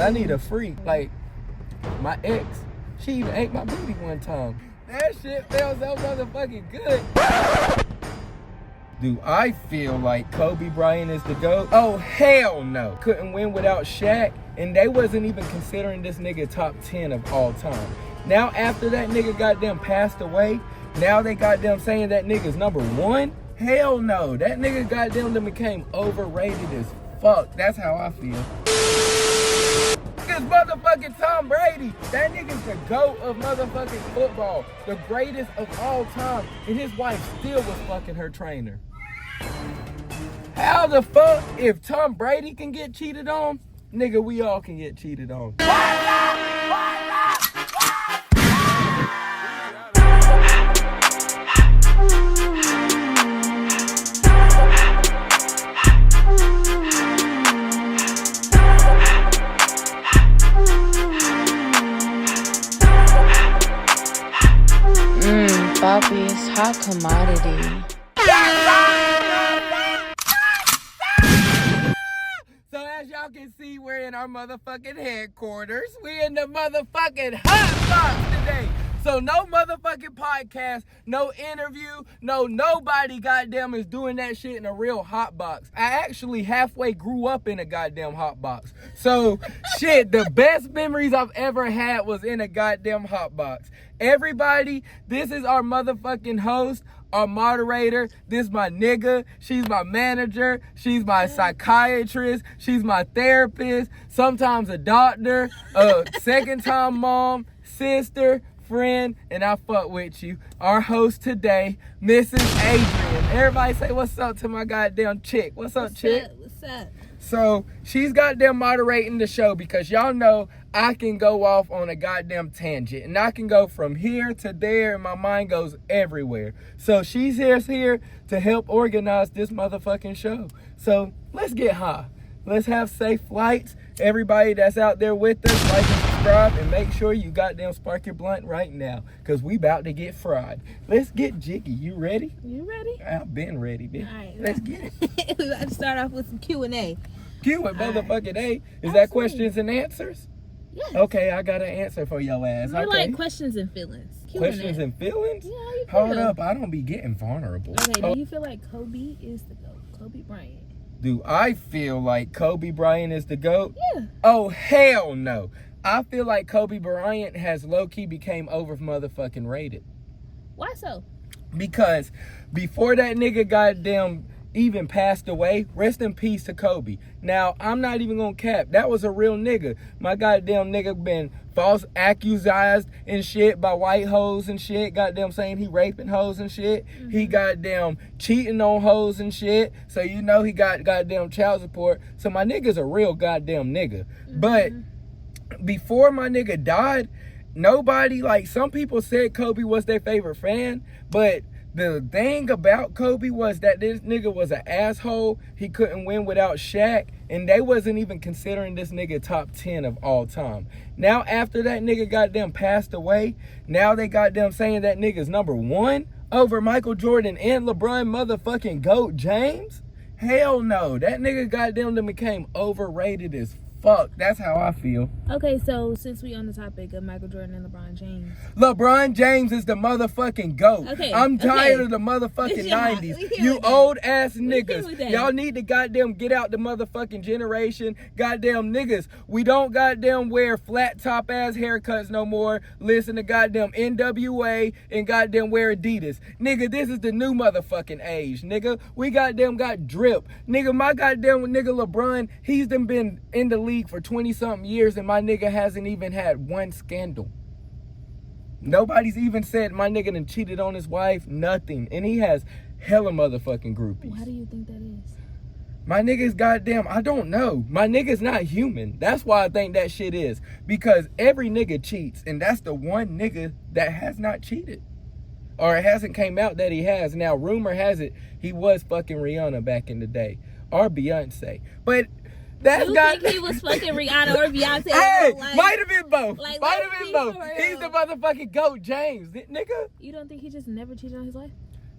I need a freak. Like, my ex, she even ate my booty one time. That shit felt so motherfucking good. Do I feel like Kobe Bryant is the GOAT? Oh, hell no. Couldn't win without Shaq, and they wasn't even considering this nigga top 10 of all time. Now, after that nigga goddamn passed away, now they goddamn saying that nigga's number one? Hell no. That nigga goddamn done became overrated as fuck. That's how I feel. It's motherfucking Tom Brady. That nigga's the GOAT of motherfucking football. The greatest of all time. And his wife still was fucking her trainer. How the fuck, if Tom Brady can get cheated on, nigga, we all can get cheated on. Bobby is hot commodity. So as y'all can see, we're in our motherfucking headquarters. We in the motherfucking hot box today. So no motherfucking podcast, no interview, nobody goddamn is doing that shit in a real hot box. I actually halfway grew up in a goddamn hot box. So shit, the best memories I've ever had was in a goddamn hot box. Everybody, this is our motherfucking host, our moderator. This is my nigga. She's my manager. She's my psychiatrist. She's my therapist. Sometimes a doctor, a second time mom, sister, friend, and I fuck with you. Our host today, Mrs. Adrian. Everybody say what's up to my goddamn chick. What's up, chick? What's up? So she's goddamn moderating the show because y'all know I can go off on a goddamn tangent and I can go from here to there and my mind goes everywhere. So she's here to help organize this motherfucking show. So let's get high. Let's have safe flights. Everybody that's out there with us, like and subscribe and make sure you goddamn spark your blunt right now because we about to get fried. Let's get jiggy. You ready? You ready? I've been ready, bitch. All right, let's get it. We about to start off with some Q&A. Q and motherfucking A. Is Absolutely. that questions and answers? Yes. Okay, I got an answer for your ass. We're Okay. like questions and feelings. Q&A. Questions and feelings? Yeah, how you feel? Hold up, I don't be getting vulnerable. Okay, do you feel like Kobe is the GOAT? Kobe Bryant. Do I feel like Kobe Bryant is the GOAT? Yeah. Oh, hell no. I feel like Kobe Bryant has low-key became over motherfucking rated. Why so? Because before that nigga goddamn even passed away, rest in peace to Kobe. Now, I'm not even gonna cap. That was a real nigga. My goddamn nigga been false accused and shit by white hoes and shit. Goddamn saying he raping hoes and shit. Mm-hmm. He goddamn cheating on hoes and shit. So you know he got goddamn child support. So my nigga's a real goddamn nigga. Mm-hmm. But before my nigga died, nobody, like, some people said Kobe was their favorite fan, but the thing about Kobe was that this nigga was an asshole. He couldn't win without Shaq. And they wasn't even considering this nigga top 10 of all time. Now, after that nigga goddamn passed away, now they goddamn saying that nigga's number one over Michael Jordan and LeBron motherfucking GOAT James? Hell no. That nigga goddamn done became overrated as fuck. That's how I feel. Okay, so since we on the topic of Michael Jordan and LeBron James. LeBron James is the motherfucking GOAT. Okay, I'm tired of the motherfucking 90s. You old ass niggas. Y'all need to goddamn get out the motherfucking generation. Goddamn niggas. We don't goddamn wear flat top ass haircuts no more. Listen to goddamn NWA and goddamn wear Adidas. Nigga, this is the new motherfucking age, nigga. We goddamn got drip. Nigga, my goddamn nigga LeBron, he's done been in the league for 20-something years and my nigga hasn't even had one scandal. Nobody's even said my nigga done cheated on his wife, nothing. And he has hella motherfucking groupies. Why do you think that is? My nigga's goddamn, I don't know. My nigga's not human. That's why I think that shit is. Because every nigga cheats and that's the one nigga that has not cheated. Or it hasn't came out that he has. Now, rumor has it he was fucking Rihanna back in the day. Or Beyonce. But that's you think he was fucking Rihanna or Beyonce? Hey, like, might have been both. Like, might have been both. He's the motherfucking GOAT James, nigga. You don't think he just never cheated on his wife?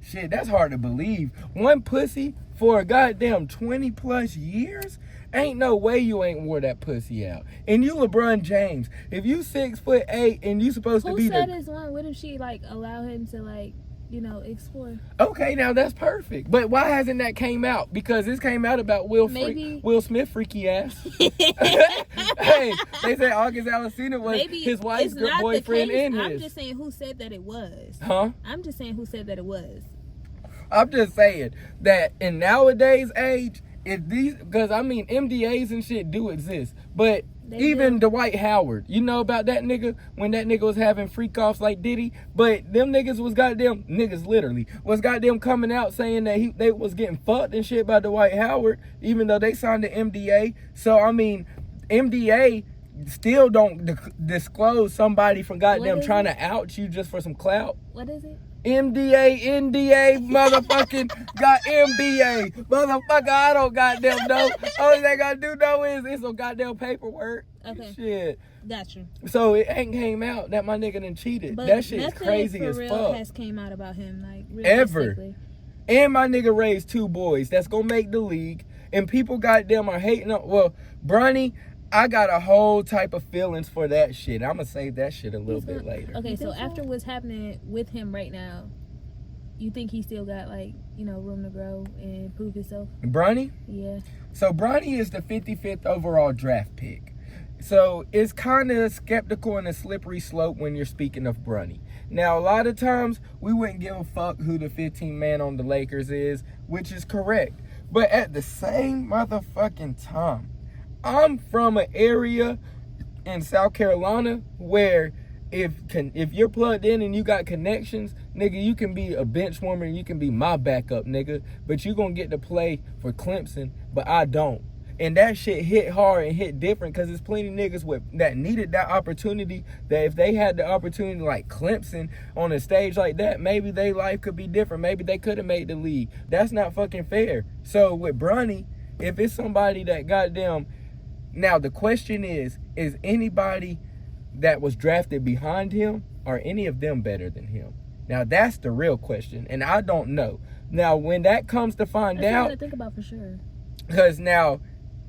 Shit, that's hard to believe. One pussy for a goddamn 20 plus years? Ain't no way you ain't wore that pussy out. And you LeBron James. If you 6'8" and you supposed to be Who said it's one? What if she like allow him to like, explore? Okay, now that's perfect. But why hasn't that came out? Because this came out about Will Smith freaky ass. Hey, they say August Alsina was his wife's boyfriend in his. I'm just saying who said that it was. Huh? I'm just saying who said that it was. I'm just saying that in nowadays age, if these, because I mean MDAs and shit do exist, but even Dwight Howard, you know about that nigga when that nigga was having freak offs like Diddy, but them niggas was goddamn niggas literally was goddamn coming out saying that they was getting fucked and shit by Dwight Howard, even though they signed the MDA. So I mean, MDA still don't disclose somebody from goddamn trying to out you just for some clout. What is it? MDA, NDA, motherfucking got MBA. Motherfucker, I don't goddamn know. Only thing I gotta do though is it's some goddamn paperwork. Okay. Shit. Gotcha. So it ain't came out that my nigga done cheated. But that shit's crazy for as real fuck. Has came out about him, like, ever. And my nigga raised 2 boys that's gonna make the league. And people goddamn are hating on, well, Bronny, I got a whole type of feelings for that shit. I'm gonna save that shit a little bit later. Okay, so after what's happening with him right now, you think he still got, like, room to grow and prove himself? Bronny? Yeah. So Bronny is the 55th overall draft pick. So it's kind of skeptical and a slippery slope when you're speaking of Bronny. Now, a lot of times we wouldn't give a fuck who the 15th man on the Lakers is, which is correct. But at the same motherfucking time, I'm from an area in South Carolina where if you're plugged in and you got connections, nigga, you can be a bench warmer and you can be my backup, nigga. But you gonna get to play for Clemson, but I don't. And that shit hit hard and hit different because there's plenty of niggas that needed that opportunity, that if they had the opportunity like Clemson on a stage like that, maybe their life could be different. Maybe they could have made the league. That's not fucking fair. So with Bronny, if it's somebody that goddamn... Now, the question is anybody that was drafted behind him, are any of them better than him? Now, that's the real question, and I don't know. Now, when that comes to find out... That's something to think about for sure. Because now,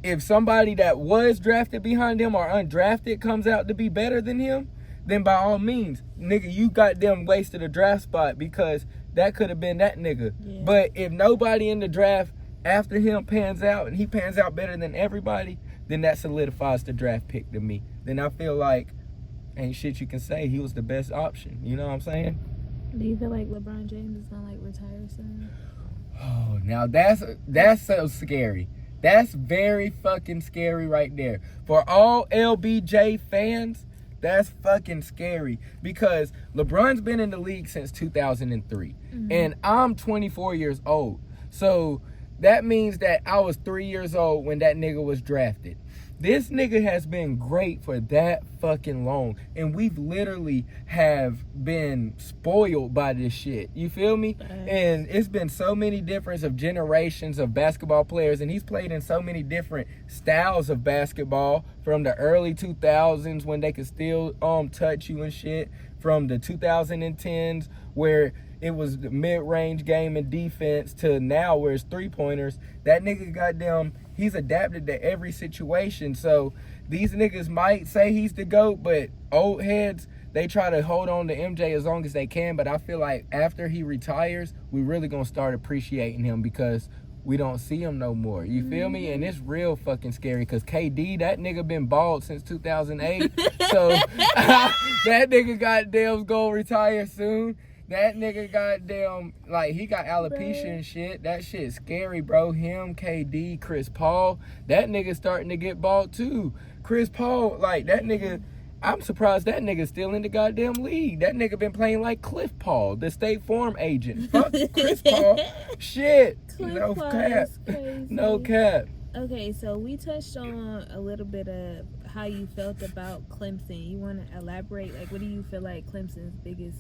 if somebody that was drafted behind him or undrafted comes out to be better than him, then by all means, nigga, you goddamn wasted a draft spot because that could have been that nigga. Yeah. But if nobody in the draft after him pans out and he pans out better than everybody, then that solidifies the draft pick to me. Then I feel like ain't shit you can say. He was the best option. You know what I'm saying? Do you feel like LeBron James is gonna retire soon? Oh, now that's so scary. That's very fucking scary right there. For all LBJ fans, that's fucking scary because LeBron's been in the league since 2003. Mm-hmm. And I'm 24 years old. So that means that I was 3 years old when that nigga was drafted. This nigga has been great for that fucking long. And we've literally have been spoiled by this shit. You feel me? And it's been so many different of generations of basketball players. And he's played in so many different styles of basketball. From the early 2000s when they could still touch you and shit. From the 2010s where it was the mid-range game and defense to now where it's three-pointers. That nigga goddamn, he's adapted to every situation. So these niggas might say he's the GOAT, but old heads, they try to hold on to MJ as long as they can. But I feel like after he retires, we really gonna start appreciating him because we don't see him no more. You feel me? And it's real fucking scary because KD, that nigga been bald since 2008. So that nigga goddamn's gonna retire soon. That nigga goddamn, like, he got alopecia and shit. That shit's scary, bro. Him, KD, Chris Paul. That nigga starting to get bald, too. Chris Paul, like, that nigga, I'm surprised that nigga's still in the goddamn league. That nigga been playing like Cliff Paul, the State Farm agent. Fuck Chris Paul. Shit. No cap. No cap. Okay, so we touched on a little bit of how you felt about Clemson. You want to elaborate? Like, what do you feel like Clemson's biggest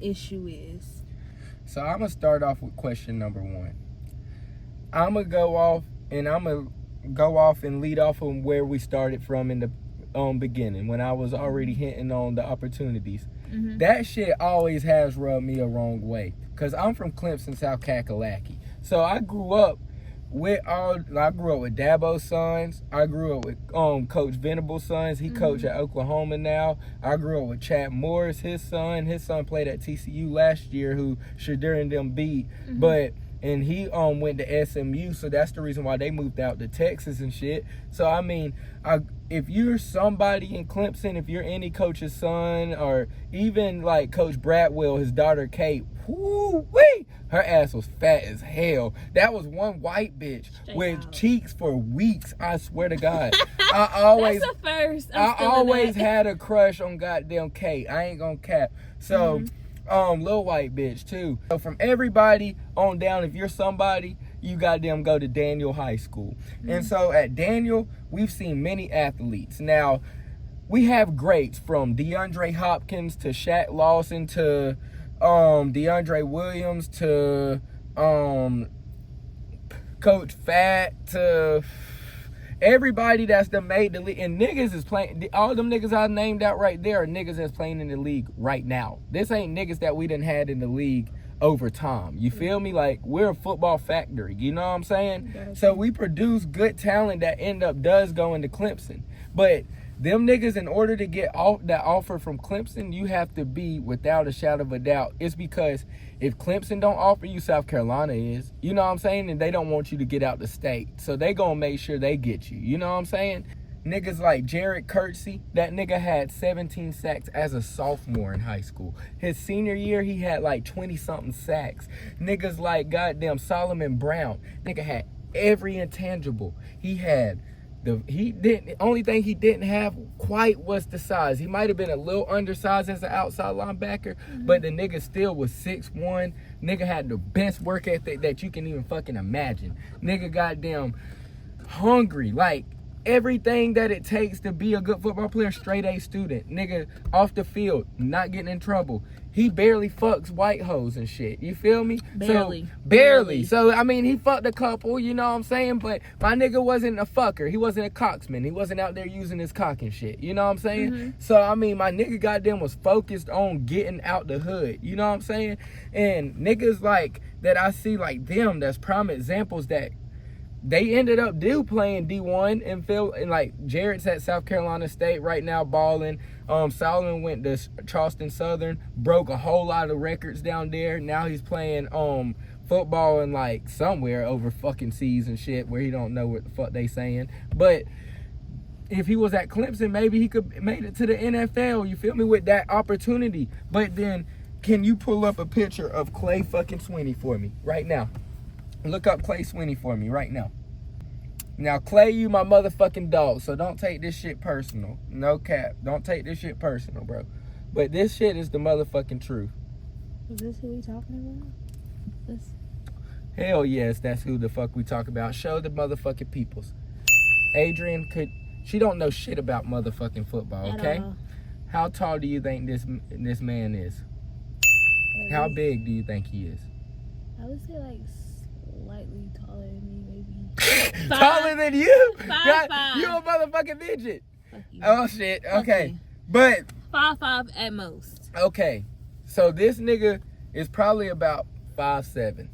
issue is? So I'm gonna start off with question number 1. I'm gonna go off and lead off on where we started from in the beginning when I was already hinting on the opportunities. Mm-hmm. That shit always has rubbed me a wrong way because I'm from Clemson, South Kakalaki. So I grew up I grew up with Dabo's sons. I grew up with Coach Venable's sons. He coached at Oklahoma now. I grew up with Chad Morris, his son. His son played at TCU last year, who Shadur and them beat. And he went to SMU, so that's the reason why they moved out to Texas and shit. So I mean, if you're somebody in Clemson, if you're any coach's son, or even like Coach Bradwell, his daughter Kate, whoo-wee, her ass was fat as hell. That was one white bitch with cheeks for weeks. I swear to God. I always, that's a first. I always had a crush on goddamn Kate. I ain't gonna cap. So. Little white bitch too. So from everybody on down, if you're somebody, you goddamn go to Daniel High School. And so at Daniel, we've seen many athletes. Now, we have greats from DeAndre Hopkins to Shaq Lawson to DeAndre Williams to Coach Fat to everybody that's done made the league. And niggas is playing. All them niggas I named out right there are niggas that's playing in the league right now. This ain't niggas that we done had in the league over time. You feel me? Like, we're a football factory. You know what I'm saying? So we produce good talent that does go into Clemson. But them niggas, in order to get that offer from Clemson, you have to be without a shadow of a doubt. It's because if Clemson don't offer you, South Carolina is. You know what I'm saying? And they don't want you to get out the state. So they gonna make sure they get you. You know what I'm saying? Niggas like Jared Kirksey, that nigga had 17 sacks as a sophomore in high school. His senior year, he had like 20-something sacks. Niggas like goddamn Solomon Brown. Nigga had every intangible. He had the only thing he didn't have quite was the size. He might have been a little undersized as an outside linebacker, but the nigga still was 6'1". Nigga had the best work ethic that you can even fucking imagine. Nigga goddamn hungry, like everything that it takes to be a good football player. Straight A student. Nigga off the field, not getting in trouble. He barely fucks white hoes and shit. You feel me? Barely. So, I mean, he fucked a couple, you know what I'm saying? But my nigga wasn't a fucker. He wasn't a cocksman. He wasn't out there using his cock and shit. You know what I'm saying? So, I mean, my nigga goddamn was focused on getting out the hood. You know what I'm saying? And niggas like that I see like them, that's prime examples that they ended up playing D1 and like Jared's at South Carolina State right now balling. Solomon went to Charleston Southern, broke a whole lot of records down there. Now he's playing football in like somewhere over fucking seas and shit where he don't know what the fuck they saying. But if he was at Clemson, maybe he could made it to the NFL. You feel me? With that opportunity. But then, can you pull up a picture of Clay fucking Sweeney for me right now? Look up Clay Sweeney for me right now. Now, Clay, you my motherfucking dog, so don't take this shit personal. No cap. Don't take this shit personal, bro. But this shit is the motherfucking truth. Is this who we talking about? This? Hell yes, that's who the fuck we talk about. Show the motherfucking peoples. Adrian she don't know shit about motherfucking football, okay? How tall do you think this man is? How big do you think he is? I would say like slightly taller than me, maybe. Taller than you? 5'5". You a motherfucking midget. Fuck you. Oh shit. Okay. But 5'5" at most. Okay. So this nigga is probably about 5'7".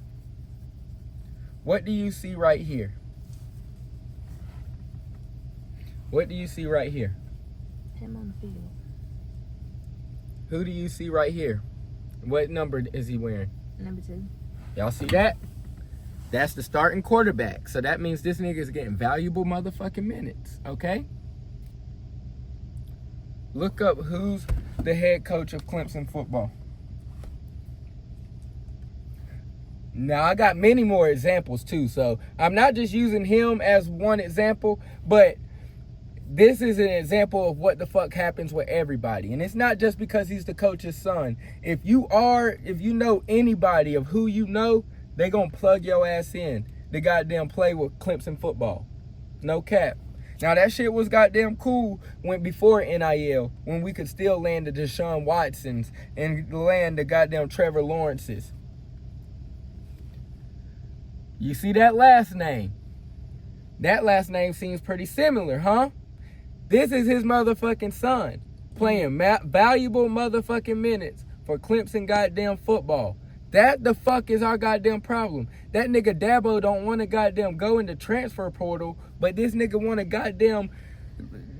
What do you see right here? What do you see right here? Him on the field. Who do you see right here? What number is he wearing? Number 2. Y'all see that? That's the starting quarterback. So that means this nigga is getting valuable motherfucking minutes, okay? Look up who's the head coach of Clemson football. Now, I got many more examples too, so I'm not just using him as one example, but this is an example of what the fuck happens with everybody. And it's not just because he's the coach's son. If you know anybody of who you know, they gonna plug your ass in to goddamn play with Clemson football. No cap. Now that shit was goddamn cool when before NIL, when we could still land the Deshaun Watsons and land the goddamn Trevor Lawrences. You see that last name? That last name seems pretty similar, huh? This is his motherfucking son playing valuable motherfucking minutes for Clemson goddamn football. That the fuck is our goddamn problem. That nigga Dabo don't want to goddamn go in the transfer portal, but this nigga want to goddamn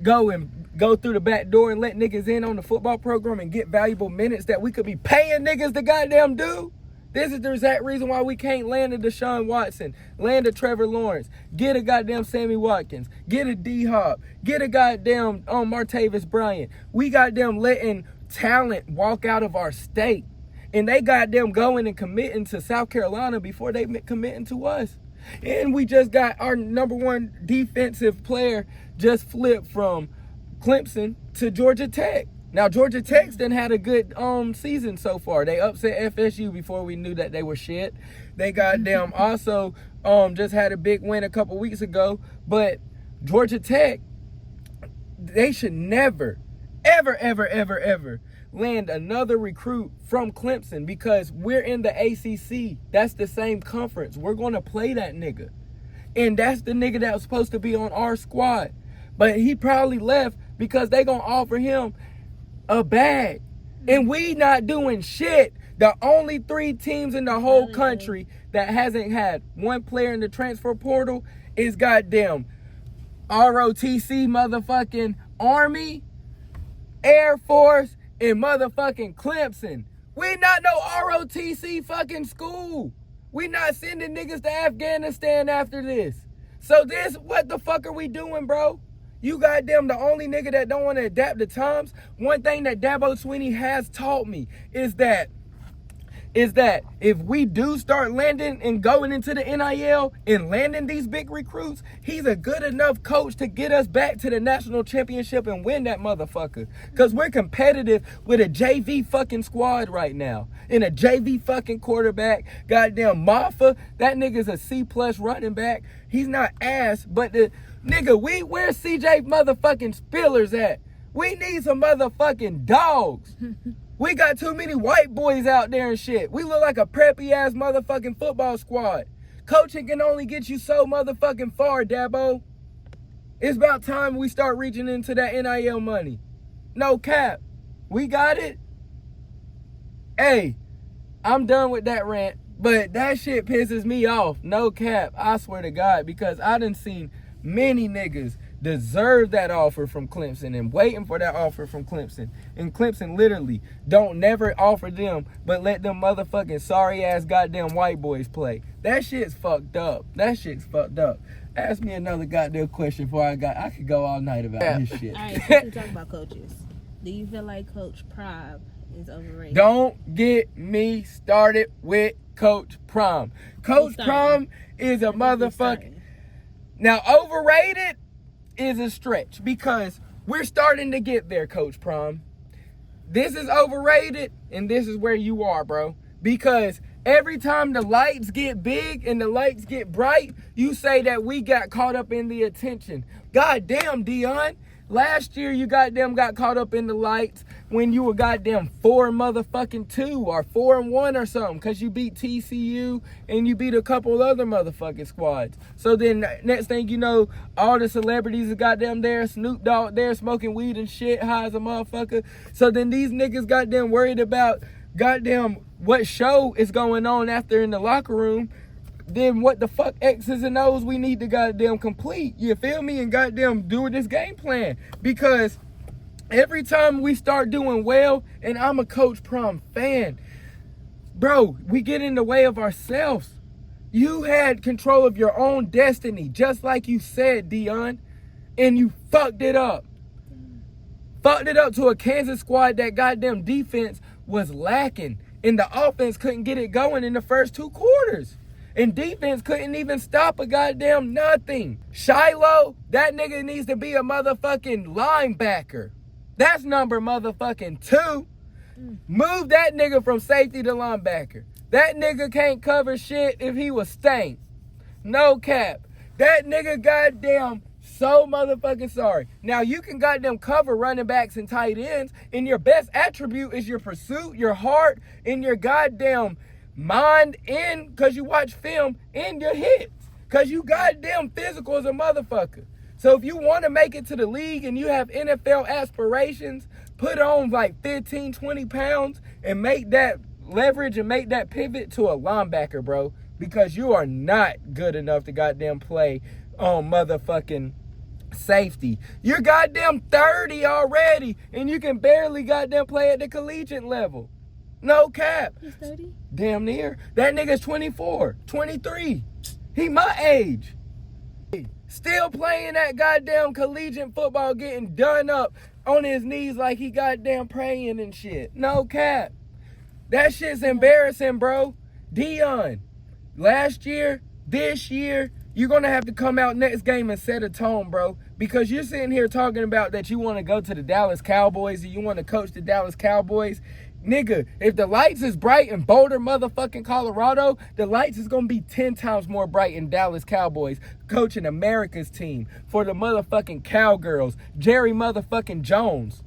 go through the back door and let niggas in on the football program and get valuable minutes that we could be paying niggas to goddamn do. This is the exact reason why we can't land a Deshaun Watson, land a Trevor Lawrence, get a goddamn Sammy Watkins, get a D-Hop, get a goddamn Martavis Bryant. We goddamn letting talent walk out of our state. And they goddamn going and committing to South Carolina before they committing to us. And we just got our number one defensive player just flipped from Clemson to Georgia Tech. Now, Georgia Tech's done had a good season so far. They upset FSU before we knew that they were shit. They goddamn also just had a big win a couple weeks ago. But Georgia Tech, they should never, ever land another recruit from Clemson because we're in the ACC. That's the same conference. We're going to play that nigga. And that's the nigga that was supposed to be on our squad. But he probably left because they going to offer him a bag. And we not doing shit. The only 3 teams in the whole country that hasn't had one player in the transfer portal is goddamn ROTC motherfucking Army, Air Force, and motherfucking Clemson. We not no ROTC fucking school. We not sending niggas to Afghanistan after this. So this, what the fuck are we doing, bro? You goddamn the only nigga that don't want to adapt to times. One thing that Dabo Swinney has taught me is that if we do start landing and going into the NIL and landing these big recruits, he's a good enough coach to get us back to the national championship and win that motherfucker. Because we're competitive with a JV fucking squad right now. And a JV fucking quarterback. Goddamn Maffa, that nigga's a C+ running back. He's not ass, but the nigga, where's CJ motherfucking Spillers at? We need some motherfucking dogs. We got too many white boys out there and shit. We look like a preppy ass motherfucking football squad. Coaching can only get you so motherfucking far, Dabo. It's about time we start reaching into that NIL money. No cap. We got it. Hey, I'm done with that rant. But that shit pisses me off. No cap. I swear to God. Because I done seen many niggas deserve that offer from Clemson and waiting for that offer from Clemson. And Clemson literally don't never offer them, but let them motherfucking sorry ass goddamn white boys play. That shit's fucked up. That shit's fucked up. Ask me another goddamn question before I could go all night about this shit. All right, since we talk about coaches, do you feel like Coach Prime is overrated? Don't get me started with Coach Prime. Coach Prime is a motherfucker. Now, overrated is a stretch because we're starting to get there, Coach Prime. This is overrated, and this is where you are, bro. Because every time the lights get big and the lights get bright, you say that we got caught up in the attention. God damn, Dion. Last year, you goddamn got caught up in the lights when you were goddamn 4-2 or 4-1 or something because you beat TCU and you beat a couple other motherfucking squads. So then next thing you know, all the celebrities are goddamn there, Snoop Dogg there smoking weed and shit, high as a motherfucker. So then these niggas goddamn worried about goddamn what show is going on after in the locker room. Then what the fuck X's and O's we need to goddamn complete, you feel me, and goddamn do this game plan. Because every time we start doing well, and I'm a Coach Prime fan, bro, we get in the way of ourselves. You had control of your own destiny, just like you said, Dion, and you fucked it up. Fucked it up to a Kansas squad that goddamn defense was lacking, and the offense couldn't get it going in the first 2 quarters. And defense couldn't even stop a goddamn nothing. Shiloh, that nigga needs to be a motherfucking linebacker. That's number motherfucking 2. Move that nigga from safety to linebacker. That nigga can't cover shit if he was stank. No cap. That nigga goddamn so motherfucking sorry. Now you can goddamn cover running backs and tight ends, and your best attribute is your pursuit, your heart, and your goddamn mind in, because you watch film, and your hits, because you goddamn physical as a motherfucker. So if you want to make it to the league and you have NFL aspirations, put on like 15, 20 pounds and make that leverage and make that pivot to a linebacker, bro, because you are not good enough to goddamn play on motherfucking safety. You're goddamn 30 already, and you can barely goddamn play at the collegiate level. No cap. He's 30? Damn near. That nigga's 24, 23. He my age. Still playing that goddamn collegiate football, getting done up on his knees like he goddamn praying and shit. No cap. That shit's embarrassing, bro. Dion, last year, this year, you're going to have to come out next game and set a tone, bro. Because you're sitting here talking about that you want to go to the Dallas Cowboys and you want to coach the Dallas Cowboys. Nigga, if the lights is bright in Boulder, motherfucking Colorado, the lights is going to be 10 times more bright in Dallas Cowboys coaching America's team for the motherfucking Cowgirls, Jerry motherfucking Jones.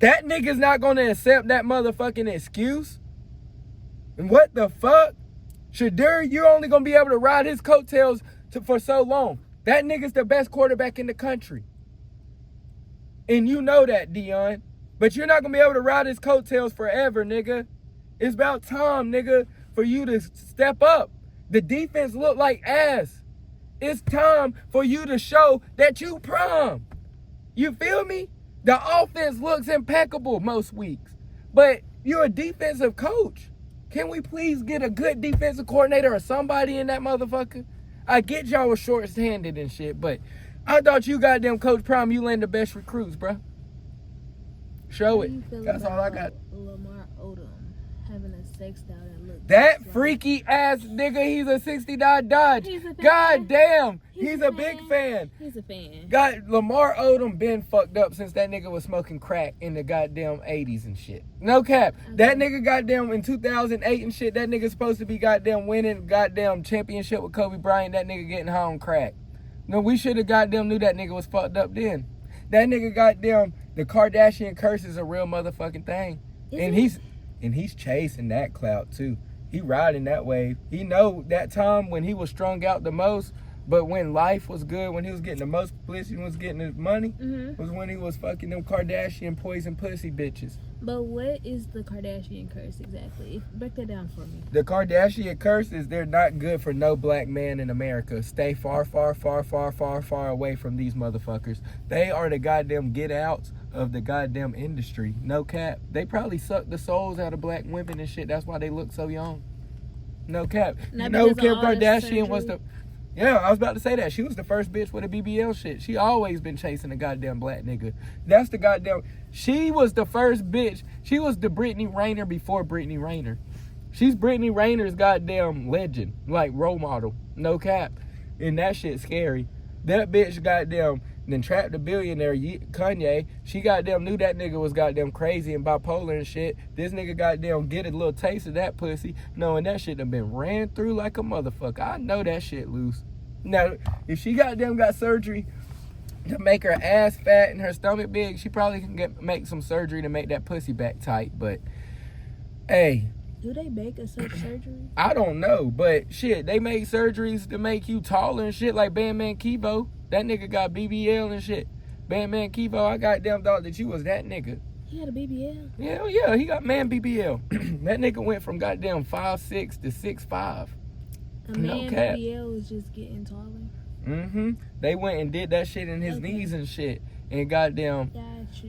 That nigga's not going to accept that motherfucking excuse. And what the fuck? Shadur, you're only going to be able to ride his coattails for so long. That nigga's the best quarterback in the country. And you know that, Dion. But you're not going to be able to ride his coattails forever, nigga. It's about time, nigga, for you to step up. The defense look like ass. It's time for you to show that you prime. You feel me? The offense looks impeccable most weeks. But you're a defensive coach. Can we please get a good defensive coordinator or somebody in that motherfucker? I get y'all was short-handed and shit, but I thought you goddamn Coach Prime, you land the best recruits, bro. Show it. That's all I got. Lamar Odom having a sex doll that looks that freaky ass nigga, he's a 69 Dodge. He's a fan. God damn, he's a fan. big fan. He's a fan. God, Lamar Odom been fucked up since that nigga was smoking crack in the goddamn 80s and shit. No cap. Okay. That nigga goddamn in 2008 and shit, that nigga supposed to be goddamn winning goddamn championship with Kobe Bryant. That nigga getting high on crack. No, we should have goddamn knew that nigga was fucked up then. That nigga goddamn, the Kardashian curse is a real motherfucking thing. And he's chasing that clout too. He riding that wave. He know that time when he was strung out the most, but when life was good, when he was getting the most publicity, was getting his money, was when he was fucking them Kardashian poison pussy bitches. But what is the Kardashian curse exactly? Break that down for me. The Kardashian curse is they're not good for no black man in America. Stay far, far, far, far, far, far away from these motherfuckers. They are the goddamn get outs of the goddamn industry. No cap. They probably suck the souls out of black women and shit. That's why they look so young. No cap. Not you know because Kim of all this Kardashian was the... surgery? Yeah, I was about to say that. She was the first bitch with a BBL shit. She always been chasing a goddamn black nigga. That's the goddamn... She was the first bitch. She was the Brittany Rayner before Brittany Rayner. She's Brittany Rayner's goddamn legend. Like, role model. No cap. And that shit's scary. That bitch goddamn then trapped a billionaire, Kanye. She goddamn knew that nigga was goddamn crazy and bipolar and shit. This nigga goddamn get a little taste of that pussy, knowing that shit done been ran through like a motherfucker. I know that shit loose. Now, if she goddamn got surgery to make her ass fat and her stomach big, she probably can make some surgery to make that pussy back tight. But, hey. Do they make a such surgery? I don't know, but shit, they make surgeries to make you taller and shit, like Bandman Kivo. That nigga got BBL and shit. Bandman Kivo, I goddamn thought that you was that nigga. He had a BBL? Hell yeah, he got man BBL. That nigga went from goddamn 5'6" to 6'5". A man BBL was just getting taller? They went and did that shit in his knees and shit. And goddamn,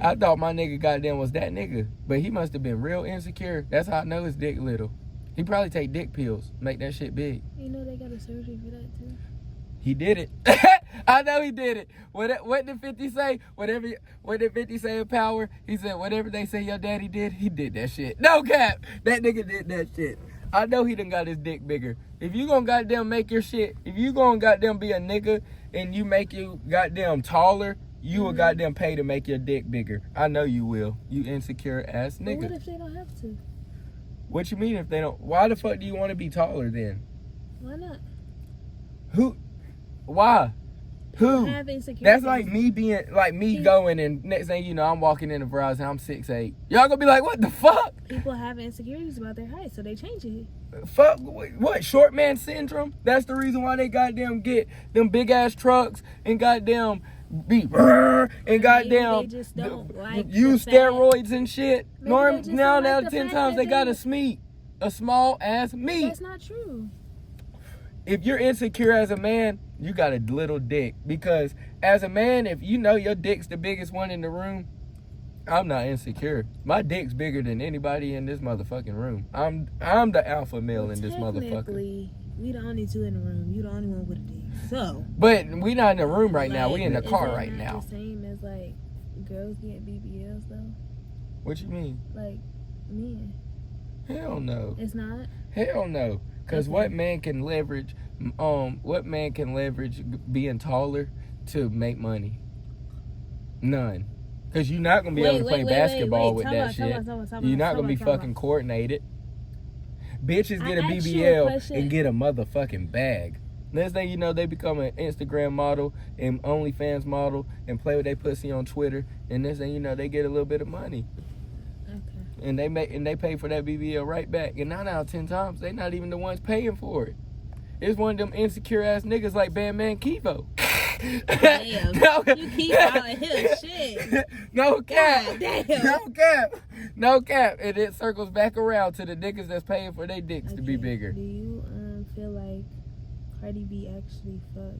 I thought my nigga goddamn was that nigga. But he must have been real insecure. That's how I know his dick little. He probably take dick pills, make that shit big. You know they got a surgery for that too? He did it. I know he did it. What did 50 say? What did 50 say in Power? He said, whatever they say your daddy did, he did that shit. No cap. That nigga did that shit. I know he done got his dick bigger. If you gonna goddamn make your shit, if you gonna goddamn be a nigga and you make you goddamn taller, you will goddamn pay to make your dick bigger. I know you will. You insecure ass nigga. But what if they don't have to? What you mean if they don't? Why the fuck do you want to be taller then? Why not? Who? Why? Who? That's like me being, like me going and next thing you know, I'm walking in the Verizon and I'm 6'8". Y'all gonna be like, what the fuck? People have insecurities about their height, so they change it. Fuck, what? Short man syndrome? That's the reason why they goddamn get them big ass trucks and goddamn be and goddamn they just don't like use steroids and shit. Maybe Now like 10 times they got a a small ass meat. That's not true. If you're insecure as a man, you got a little dick. Because as a man, if you know your dick's the biggest one in the room, I'm not insecure. My dick's bigger than anybody in this motherfucking room. I'm the alpha male in this motherfucker. Technically, we the only two in the room. You the only one with a dick. So. But we not in the room right now. We in the is car that right not now. The same as like girls getting BBLs though. What you mean? Like men. Hell no. It's not. Hell no. Cause Okay. what man can leverage being taller to make money? None. Cause you're not gonna be able to play basketball with that shit. You're not gonna be fucking coordinated. Bitches get a BBL and get a motherfucking bag. Next thing you know, they become an Instagram model and OnlyFans model and play with their pussy on Twitter. And next thing you know, they get a little bit of money. Okay. And they pay for that BBL right back. And 9 out of 10 times, they not even the ones paying for it. It's one of them insecure ass niggas like Bandman Kivo. Damn. No, you keep calling him shit. No cap. God damn. No cap. No cap. And it circles back around to the niggas that's paying for their dicks to be bigger. Do you feel like Cardi B actually fucked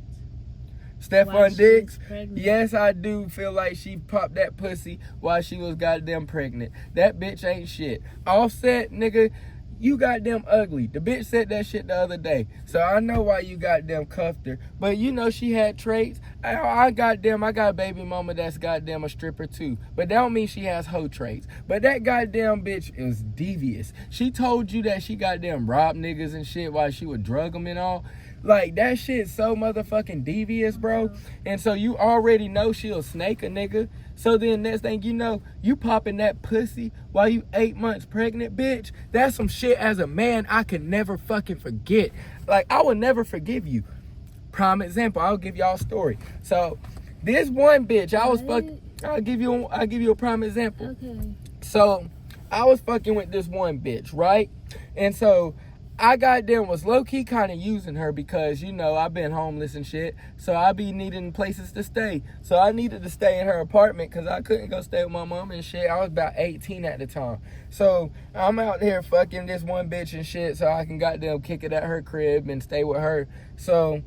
Stephon Diggs? pregnant? Yes, I do feel like she popped that pussy while she was goddamn pregnant. That bitch ain't shit. Offset, nigga, you goddamn ugly. The bitch said that shit the other day. So I know why you goddamn cuffed her. But you know she had traits. I got a baby mama that's goddamn a stripper too. But that don't mean she has hoe traits. But that goddamn bitch is devious. She told you that she goddamn robbed niggas and shit while she would drug them and all. Like, that shit's so motherfucking devious, bro. And so you already know she'll snake a nigga. So then next thing you know, you popping that pussy while you 8 months pregnant, bitch. That's some shit as a man I can never fucking forget. Like, I would never forgive you. Prime example, I'll give y'all a story. So, this one bitch, I'll give you a prime example. Okay. So, I was fucking with this one bitch, right? And so, I goddamn was low-key kind of using her because, you know, I've been homeless and shit. So I be needing places to stay. So I needed to stay in her apartment because I couldn't go stay with my mom and shit. I was about 18 at the time. So I'm out here fucking this one bitch and shit so I can goddamn kick it at her crib and stay with her. So,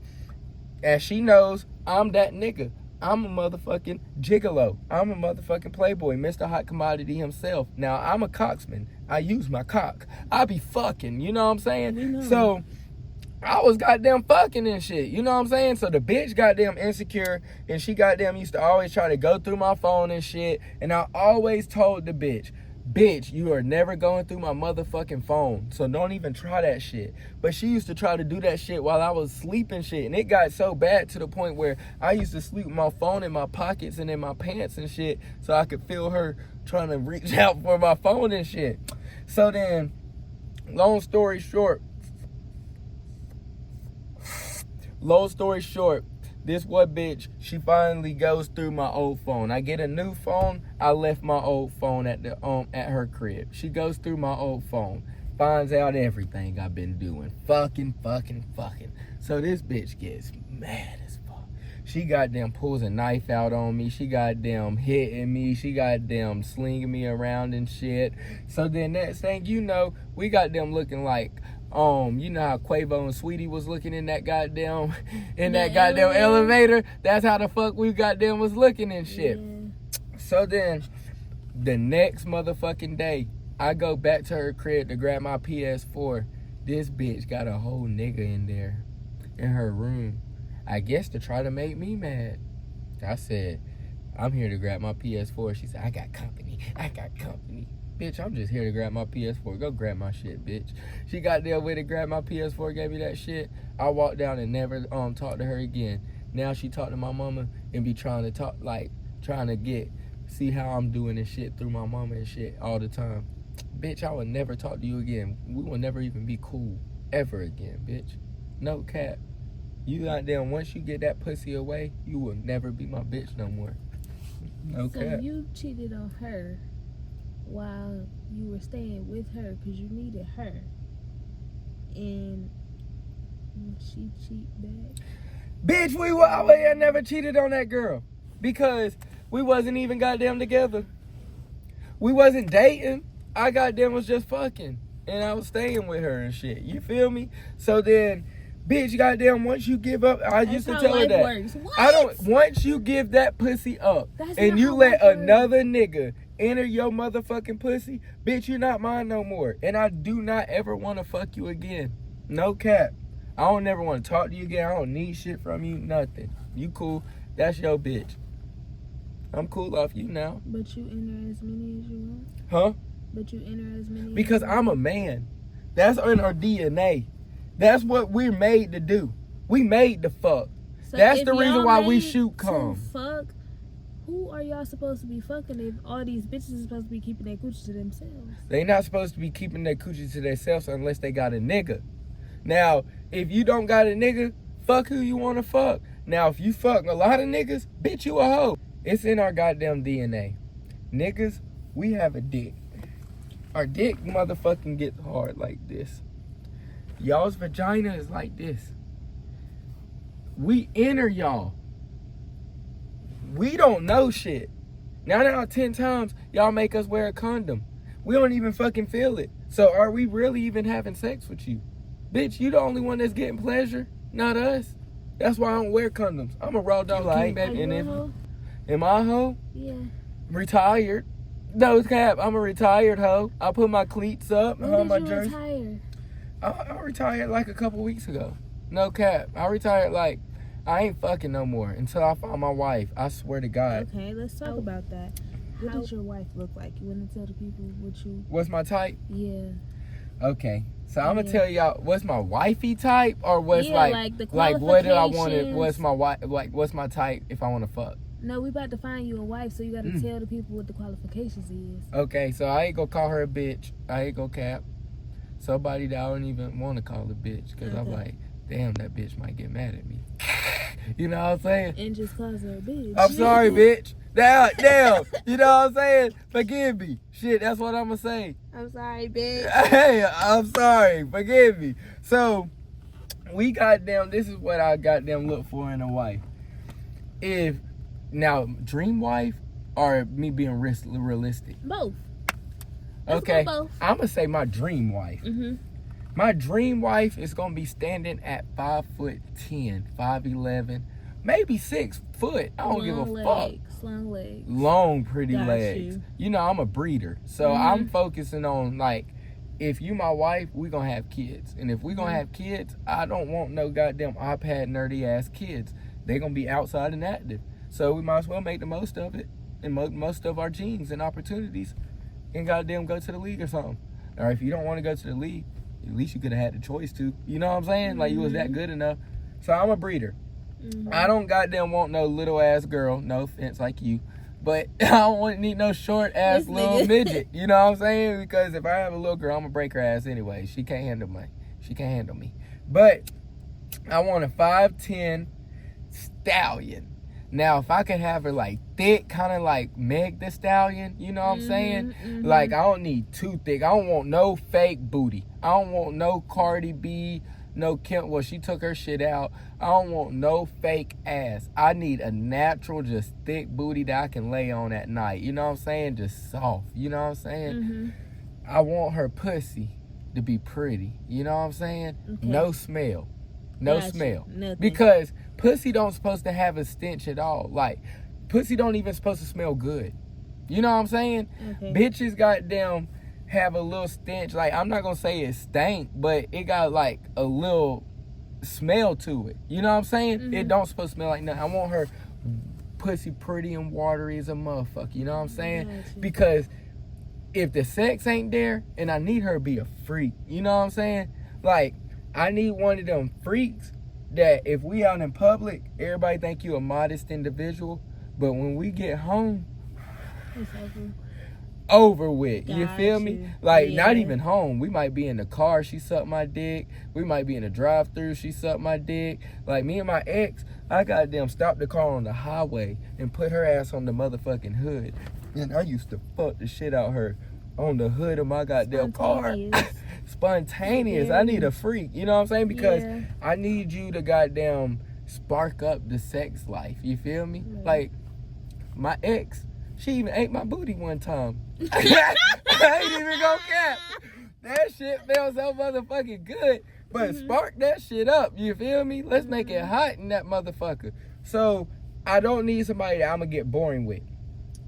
as she knows, I'm that nigga. I'm a motherfucking gigolo. I'm a motherfucking playboy, Mr. Hot Commodity himself. Now, I'm a cocksman. I use my cock. I be fucking, you know what I'm saying? So, I was goddamn fucking and shit, you know what I'm saying? So, the bitch goddamn insecure, and she goddamn used to always try to go through my phone and shit. And I always told the bitch, you are never going through my motherfucking phone. So don't even try that shit. But she used to try to do that shit while I was sleeping shit. And it got so bad to the point where I used to sleep with my phone in my pockets and in my pants and shit. So I could feel her trying to reach out for my phone and shit. So then, long story short, this one bitch, she finally goes through my old phone. I get a new phone. I left my old phone at her crib. She goes through my old phone, finds out everything I've been doing. Fucking. So this bitch gets mad as fuck. She goddamn pulls a knife out on me. She goddamn hitting me. She goddamn slinging me around and shit. So then next thing you know, we goddamn looking like, you know how Quavo and Sweetie was looking in that goddamn elevator? That's how the fuck we goddamn was looking and shit. Yeah. So then, the next motherfucking day, I go back to her crib to grab my PS4. This bitch got a whole nigga in there, in her room. I guess to try to make me mad. I said, I'm here to grab my PS4. She said, I got company. Bitch, I'm just here to grab my PS4. Go grab my shit, bitch. She got there with it, grabbed my PS4, gave me that shit. I walked down and never talked to her again. Now she talked to my mama and be trying to see how I'm doing and shit through my mama and shit all the time. Bitch, I would never talk to you again. We will never even be cool ever again, bitch. No cap. You goddamn, once you get that pussy away, you will never be my bitch no more. No cap. So you cheated on her while you were staying with her because you needed her, and she cheat back? Bitch, I never cheated on that girl because we wasn't even goddamn together. We wasn't dating. I goddamn was just fucking. and I was staying with her and shit. You feel me? So then, bitch, goddamn, once you give up, I used to tell her that. Works. What? I don't. Once you give that pussy up, That's and not you how let life works. another nigga enter your motherfucking pussy, bitch, you're not mine no more. And I do not ever want to fuck you again. No cap. I don't never want to talk to you again. I don't need shit from you. Nothing. You cool. That's your bitch. I'm cool off you now. But you enter as many as you want. Huh? But you enter as many. Because as you I'm a want. man. That's in our DNA. That's what we're made to do. We made to fuck. So That's if the reason y'all why we made shoot to cum. Fuck. Who are y'all supposed to be fucking if all these bitches are supposed to be keeping their coochie to themselves? They not supposed to be keeping their coochie to themselves unless they got a nigga. Now, if you don't got a nigga, fuck who you want to fuck. Now, if you fuck a lot of niggas, bitch, you a hoe. It's in our goddamn DNA. Niggas, we have a dick. Our dick motherfucking gets hard like this. Y'all's vagina is like this. We enter y'all. We don't know shit. 9 out of 10 times, y'all make us wear a condom. We don't even fucking feel it. So are we really even having sex with you? Bitch, you the only one that's getting pleasure, not us. That's why I don't wear condoms. I'm a raw dog king, baby. And if am I a hoe? Yeah. Retired. No cap. I'm a retired hoe. I put my cleats up. When My did you jersey. retire? I retired like a couple weeks ago. No cap. I retired like I ain't fucking no more until I find my wife. I swear to God. Okay, let's talk about that. What does your wife look like? You want to tell the people what you... What's my type? Yeah. Okay. So I'm gonna tell y'all what's my wifey type or what's the like what do I want to what's my wife like what's my type if I want to fuck. No, we about to find you a wife, so you got to tell the people what the qualifications is. Okay, so I ain't gonna call her a bitch. I ain't gonna cap. Somebody that I don't even want to call a bitch because I'm like, damn, that bitch might get mad at me. You know what I'm saying? And just cause her a bitch. I'm sorry, bitch. Damn. You know what I'm saying? Forgive me. Shit, that's what I'm gonna say. I'm sorry, bitch. Hey, I'm sorry. Forgive me. So, we goddamn, this is what I goddamn look for in a wife. Now, dream wife or me being realistic? Both. Okay. Both. I'm going to say my dream wife. Mm-hmm. My dream wife is going to be standing at 5'10", 5'11", maybe 6 foot. I don't give a fuck. Long legs. Long, pretty Got legs. You know, I'm a breeder. So I'm focusing on, like, if you my wife, we going to have kids. And if we going to have kids, I don't want no goddamn iPad nerdy-ass kids. They going to be outside and active. So we might as well make the most of it. And most of our genes and opportunities. And goddamn go to the league or something. Or if you don't want to go to the league, at least you could have had the choice to. You know what I'm saying? Like, you was that good enough. So I'm a breeder. I don't goddamn want no little ass girl. No offense, like you. But I don't need no short ass little midget. You know what I'm saying? Because if I have a little girl, I'm gonna break her ass anyway. She can't handle me. But I want a 5'10" stallion. Now, if I could have her like thick, kind of like Meg the Stallion, you know what I'm saying? Like, I don't need too thick. I don't want no fake booty. I don't want no Cardi B, no Kim. Well, she took her shit out. I don't want no fake ass. I need a natural, just thick booty that I can lay on at night. You know what I'm saying? Just soft. You know what I'm saying? I want her pussy to be pretty. You know what I'm saying? Okay. No smell. No smell. Nothing. Because pussy don't supposed to have a stench at all. Like, pussy don't even supposed to smell good. You know what I'm saying? Okay. Bitches goddamn have a little stench. Like, I'm not gonna say it stank, but it got like a little smell to it. You know what I'm saying? It don't supposed to smell like nothing. I want her pussy pretty and watery as a motherfucker. You know what I'm saying? Because if the sex ain't there, and I need her to be a freak. You know what I'm saying? Like, I need one of them freaks that if we out in public, everybody think you a modest individual, but when we get home, it's over with. You feel me? Like, not even home. We might be in the car, she sucked my dick. We might be in the drive-thru, she sucked my dick. Like, me and my ex, I goddamn stopped the car on the highway and put her ass on the motherfucking hood. And I used to fuck the shit out her on the hood of my goddamn car. Spontaneous. I need a freak. You know what I'm saying? Because I need you to goddamn spark up the sex life. You feel me? Like, my ex, she even ate my booty one time. I ain't even gonna cap. That shit felt so motherfucking good. But spark that shit up, you feel me? Let's make it hot in that motherfucker. So I don't need somebody that I'm gonna get boring with.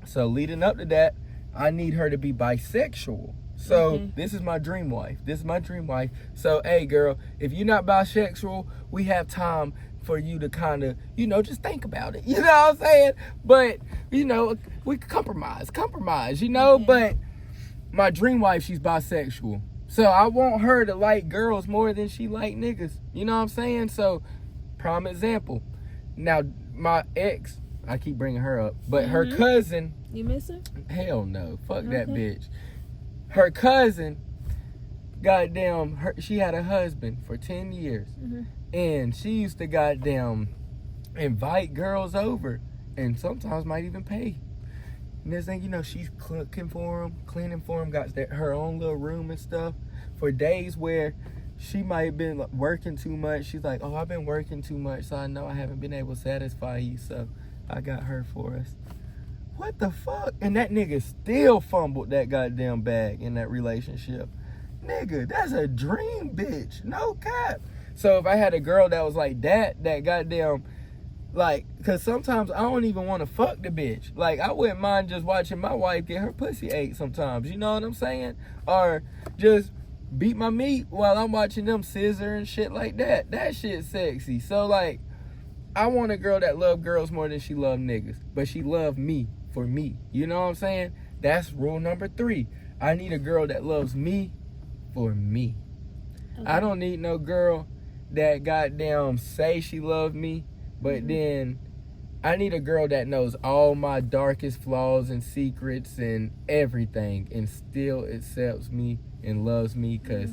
So leading up to that, I need her to be bisexual. So this is my dream wife. This is my dream wife. So, hey, girl, if you're not bisexual, we have time for you to kind of, you know, just think about it. You know what I'm saying? But, you know, we can compromise, you know? But my dream wife, she's bisexual. So I want her to like girls more than she like niggas. You know what I'm saying? So, prime example. Now, my ex, I keep bringing her up, but her cousin. You miss her? Hell no. Fuck that bitch. Her cousin, goddamn, she had a husband for 10 years. And she used to goddamn invite girls over and sometimes might even pay. And this thing, you know, she's cooking for them, cleaning for them, got her own little room and stuff. For days where she might have been working too much, she's like, oh, I've been working too much, so I know I haven't been able to satisfy you, so I got her for us. What the fuck? And that nigga still fumbled that goddamn bag in that relationship. Nigga, that's a dream, bitch. No cap. So if I had a girl that was like that goddamn, like, because sometimes I don't even want to fuck the bitch. Like, I wouldn't mind just watching my wife get her pussy ate sometimes. You know what I'm saying? Or just beat my meat while I'm watching them scissor and shit like that. That shit's sexy. So, like, I want a girl that love girls more than she love niggas. But she love me. For me, you know what I'm saying? That's rule number 3. I need a girl that loves me for me. I don't need no girl that goddamn say she love me, but then I need a girl that knows all my darkest flaws and secrets and everything and still accepts me and loves me because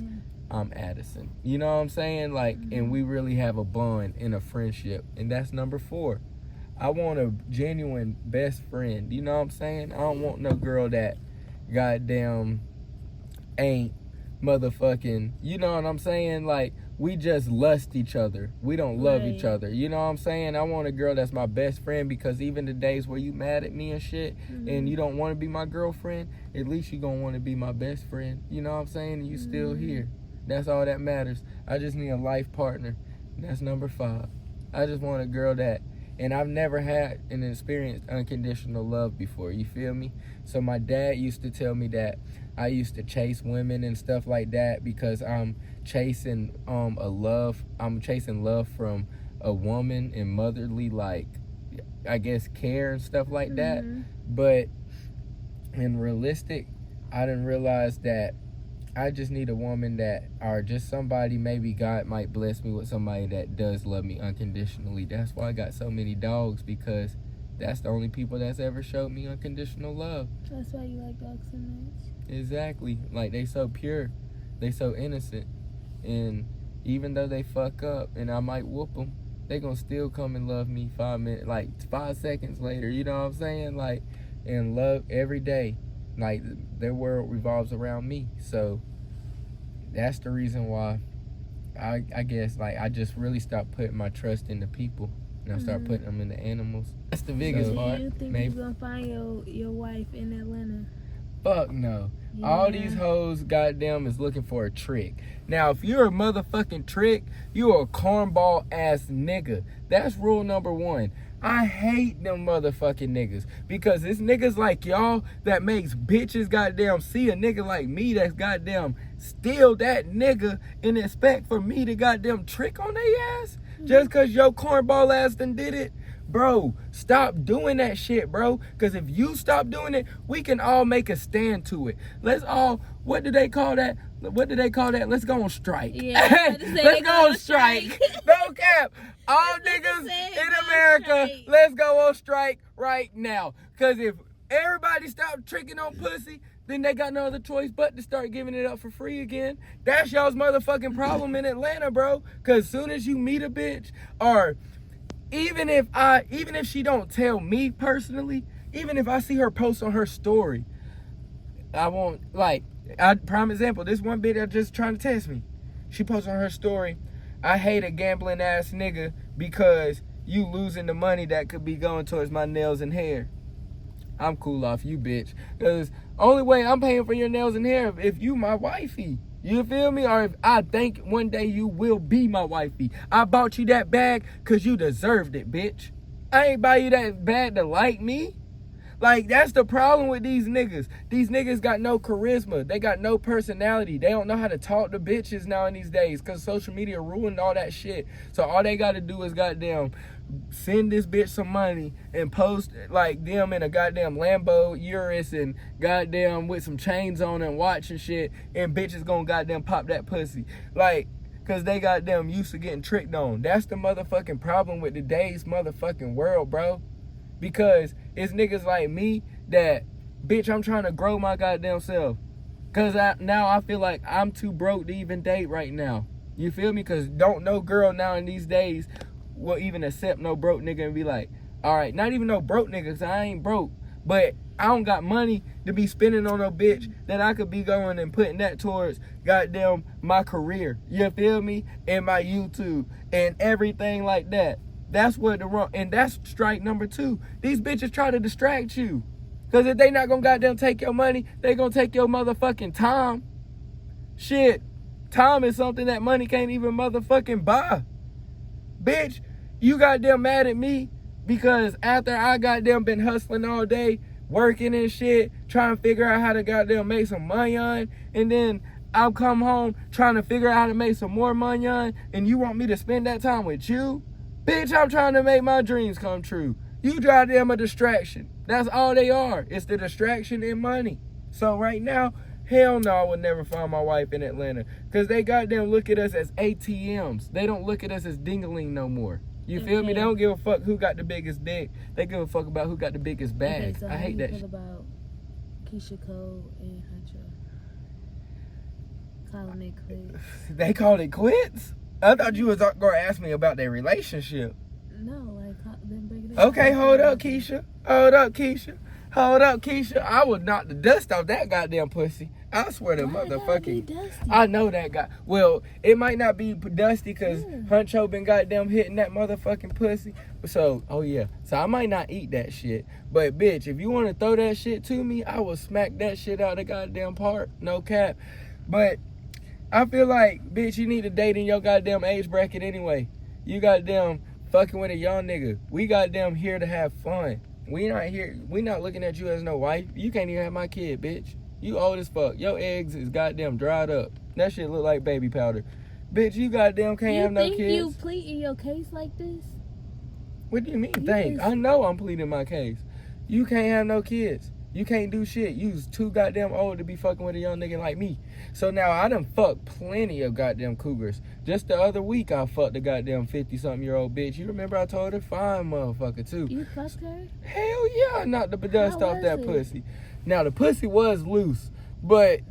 I'm Addison. You know what I'm saying? Like, and we really have a bond in a friendship. And that's number 4. I want a genuine best friend. You know what I'm saying? I don't want no girl that goddamn ain't motherfucking, you know what I'm saying? Like, we just lust each other. We don't love each other. You know what I'm saying? I want a girl that's my best friend because even the days where you mad at me and shit and you don't want to be my girlfriend, at least you gonna want to be my best friend. You know what I'm saying? And you still here. That's all that matters. I just need a life partner. That's number 5. I just want a girl that, and I've never had an experienced unconditional love before, you feel me? So my dad used to tell me that I used to chase women and stuff like that because I'm chasing I'm chasing love from a woman and motherly, like, I guess, care and stuff like that. But in realistic, I didn't realize that I just need a woman that, or just somebody, maybe God might bless me with somebody that does love me unconditionally. That's why I got so many dogs, because that's the only people that's ever showed me unconditional love. That's why you like dogs so much. Exactly. Like, they so pure. They so innocent. And even though they fuck up and I might whoop them, they gonna still come and love me 5 seconds later. You know what I'm saying? Like, and love every day. Like, their world revolves around me. So that's the reason why I guess, like, I just really stopped putting my trust in the people and I start putting them in the animals. That's the biggest part. Do you think you're gonna find your wife in Atlanta? Fuck no. Yeah. All these hoes goddamn is looking for a trick. Now, if you're a motherfucking trick, you're a cornball ass nigga. That's rule number 1. I hate them motherfucking niggas, because it's niggas like y'all that makes bitches goddamn see a nigga like me that's goddamn steal that nigga and expect for me to goddamn trick on their ass just cause your cornball ass done did it. Bro, stop doing that shit, bro. Because if you stop doing it, we can all make a stand to it. Let's all, what do they call that? Let's go on strike. Yeah, let's go on strike. No cap. All niggas in America, let's go on strike right now. Because if everybody stop tricking on pussy, then they got no other choice but to start giving it up for free again. That's y'all's motherfucking problem in Atlanta, bro. Because as soon as you meet a bitch, or even if she don't tell me personally, even if I see her post on her story, I won't, like, prime example, this one bitch that just trying to test me. She posted on her story, I hate a gambling ass nigga because you losing the money that could be going towards my nails and hair. I'm cool off you, bitch. Because only way I'm paying for your nails and hair if you my wifey. You feel me? Or if I think one day you will be my wifey. I bought you that bag because you deserved it, bitch. I ain't buy you that bag to like me. Like, that's the problem with these niggas. These niggas got no charisma. They got no personality. They don't know how to talk to bitches now in these days because social media ruined all that shit. So all they got to do is goddamn send this bitch some money and post like them in a goddamn Lambo Urus and goddamn with some chains on and watch and shit, and bitches gonna goddamn pop that pussy. Like, cause they goddamn used to getting tricked on. That's the motherfucking problem with today's motherfucking world, bro. Because it's niggas like me that, bitch, I'm trying to grow my goddamn self. Cause now I feel like I'm too broke to even date right now. You feel me? Cause don't no girl now in these days will even accept no broke nigga and be like, all right, not even no broke nigga, cause I ain't broke. But I don't got money to be spending on no bitch that I could be going and putting that towards goddamn my career. You feel me? And my YouTube and everything like that. That's what the wrong, and that's strike number 2. These bitches try to distract you. Cause if they not gonna goddamn take your money, they gonna take your motherfucking time. Shit. Time is something that money can't even motherfucking buy. Bitch, you goddamn mad at me because after I goddamn been hustling all day, working and shit, trying to figure out how to goddamn make some money on, and then I'll come home trying to figure out how to make some more money on, and you want me to spend that time with you? Bitch, I'm trying to make my dreams come true. You goddamn a distraction. That's all they are. It's the distraction and money. So right now, hell no, I would never find my wife in Atlanta. Because they goddamn look at us as ATMs. They don't look at us as dingling no more. You feel me? They don't give a fuck who got the biggest dick. They give a fuck about who got the biggest bag. Okay, so I hate that shit. shit. About Keisha Cole and Huncho calling it quits. They called it quits? I thought you was going to ask me about their relationship. No, like them breaking up. Okay, hold up, Keisha. Hold up, Keisha. Hold up, Keisha. I would knock the dust off that goddamn pussy. I swear to motherfucking. I know that guy. Well, it might not be dusty because Huncho been goddamn hitting that motherfucking pussy. So, oh yeah. So I might not eat that shit. But bitch, if you want to throw that shit to me, I will smack that shit out of the goddamn park. No cap. But I feel like, bitch, you need to date in your goddamn age bracket anyway. You goddamn fucking with a young nigga. We goddamn here to have fun. We not looking at you as no wife. You can't even have my kid, bitch. You old as fuck. Your eggs is goddamn dried up. That shit look like baby powder. Bitch, you goddamn can't have no kids. You think you pleading your case like this? What do you mean, think? I know I'm pleading my case. You can't have no kids. You can't do shit. You's too goddamn old to be fucking with a young nigga like me. So now I done fucked plenty of goddamn cougars. Just the other week I fucked a goddamn 50-something-year-old bitch. You remember I told her? Fine motherfucker too. You fucked her? Hell yeah, I knocked the dust off that pussy. Now the pussy was loose, but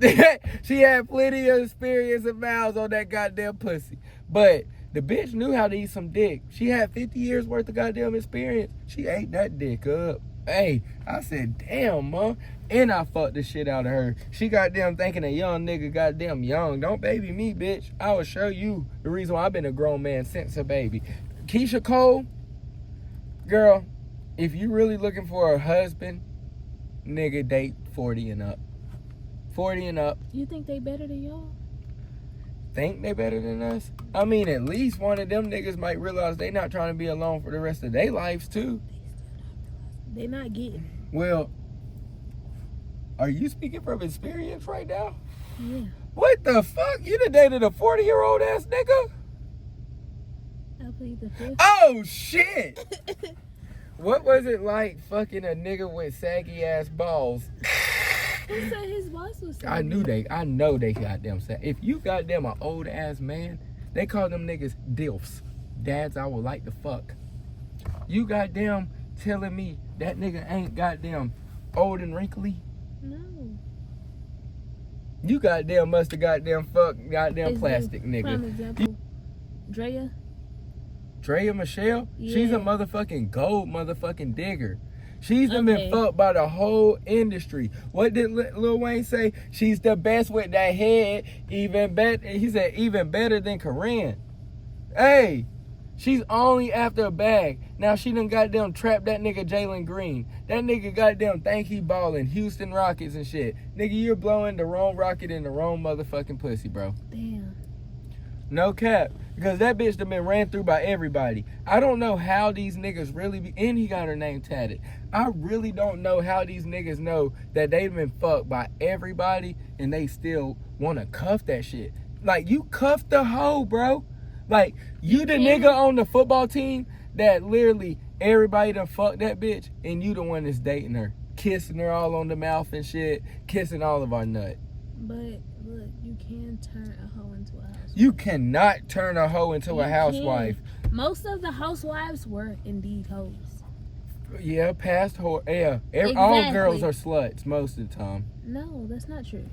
she had plenty of experience and miles on that goddamn pussy. But the bitch knew how to eat some dick. She had 50 years worth of goddamn experience. She ate that dick up. Hey, I said, damn, mom. And I fucked the shit out of her. She goddamn thinking a young nigga goddamn young. Don't baby me, bitch. I will show you the reason why I've been a grown man since a baby. Keisha Cole, girl, if you really looking for a husband, nigga, date 40 and up. 40 and up. You think they better than y'all? Think they better than us? I mean, at least one of them niggas might realize they not trying to be alone for the rest of their lives, too. They not getting it. Well, are you speaking from experience right now? Yeah. What the fuck? You done dated a 40-year-old ass nigga? I plead the fifth. Oh, shit. What was it like fucking a nigga with saggy ass balls? Who said his boss was saggy? I know they goddamn saggy. If you goddamn an old ass man, they call them niggas DILFs. Dads I would like to fuck. You goddamn telling me that nigga ain't goddamn old and wrinkly? No. You goddamn must have goddamn fucked goddamn Is plastic Prime nigga. example, Draya. Draya Michele? Yeah. She's a motherfucking gold motherfucking digger. She's done been Okay. fucked by the whole industry. What did Lil Wayne say? She's the best with that head. Even better. He said even better than Corinne. Hey, She's only after a bag. Now she done goddamn trapped that nigga Jalen Green. That nigga goddamn think he ballin' Houston Rockets and shit. Nigga, you're blowing the wrong rocket in the wrong motherfucking pussy, bro. Damn. No cap. Because that bitch done been ran through by everybody. I don't know how these niggas really be, and he got her name tatted. I really don't know how these niggas know that they've been fucked by everybody and they still want to cuff that shit. Like, you cuffed the hoe, bro. Like, you the nigga on the football team that literally everybody done fucked that bitch and you the one that's dating her. Kissing her all on the mouth and shit. Kissing all of our nut. But, look, you can turn a hoe into a housewife. You cannot turn a hoe into a housewife. Most of the housewives were indeed hoes. Yeah, past whore. Yeah, Exactly. All girls are sluts most of the time. No, that's not true.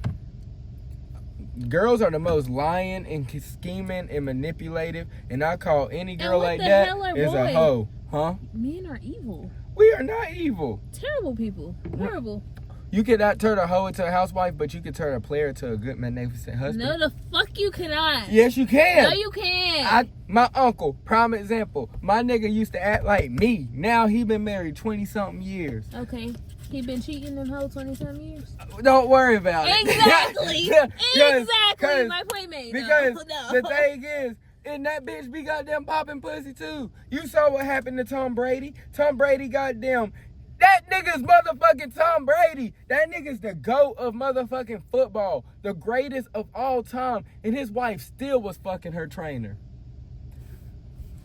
Girls are the most lying and scheming and manipulative, and I call any girl what like the that hell are is a boys? hoe. Huh? Men are evil. We are not evil. Terrible people. Horrible. You cannot turn a hoe into a housewife, but you can turn a player into a good, magnificent husband. No, the fuck you cannot. Yes, you can. No, you can't. My uncle, prime example. My nigga used to act like me. Now he been married 20-something years. Okay. He been cheating them whole 20-some years? Don't worry about it. Exactly. Exactly. My playmate. Because No. the thing is, and that bitch be goddamn popping pussy too. You saw what happened to Tom Brady. Tom Brady goddamn. That nigga's motherfucking Tom Brady. That nigga's the GOAT of motherfucking football. The greatest of all time. And his wife still was fucking her trainer.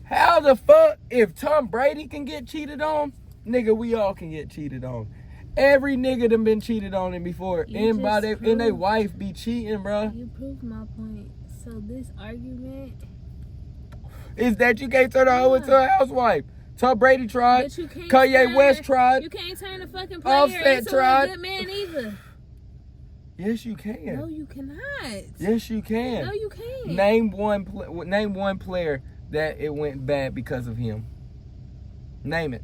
How the fuck, if Tom Brady can get cheated on, nigga, we all can get cheated on. Every nigga done been cheated on him before. And they wife be cheating, bro. You proved my point. So this argument is that you can't turn a hoe into a housewife. Tom Brady tried. But you can't Kanye West tried. You can't turn a fucking player Offset into tried. a good man either. Yes, you can. No, you cannot. Yes, you can. No, you can't. Name one player that it went bad because of him. Name it.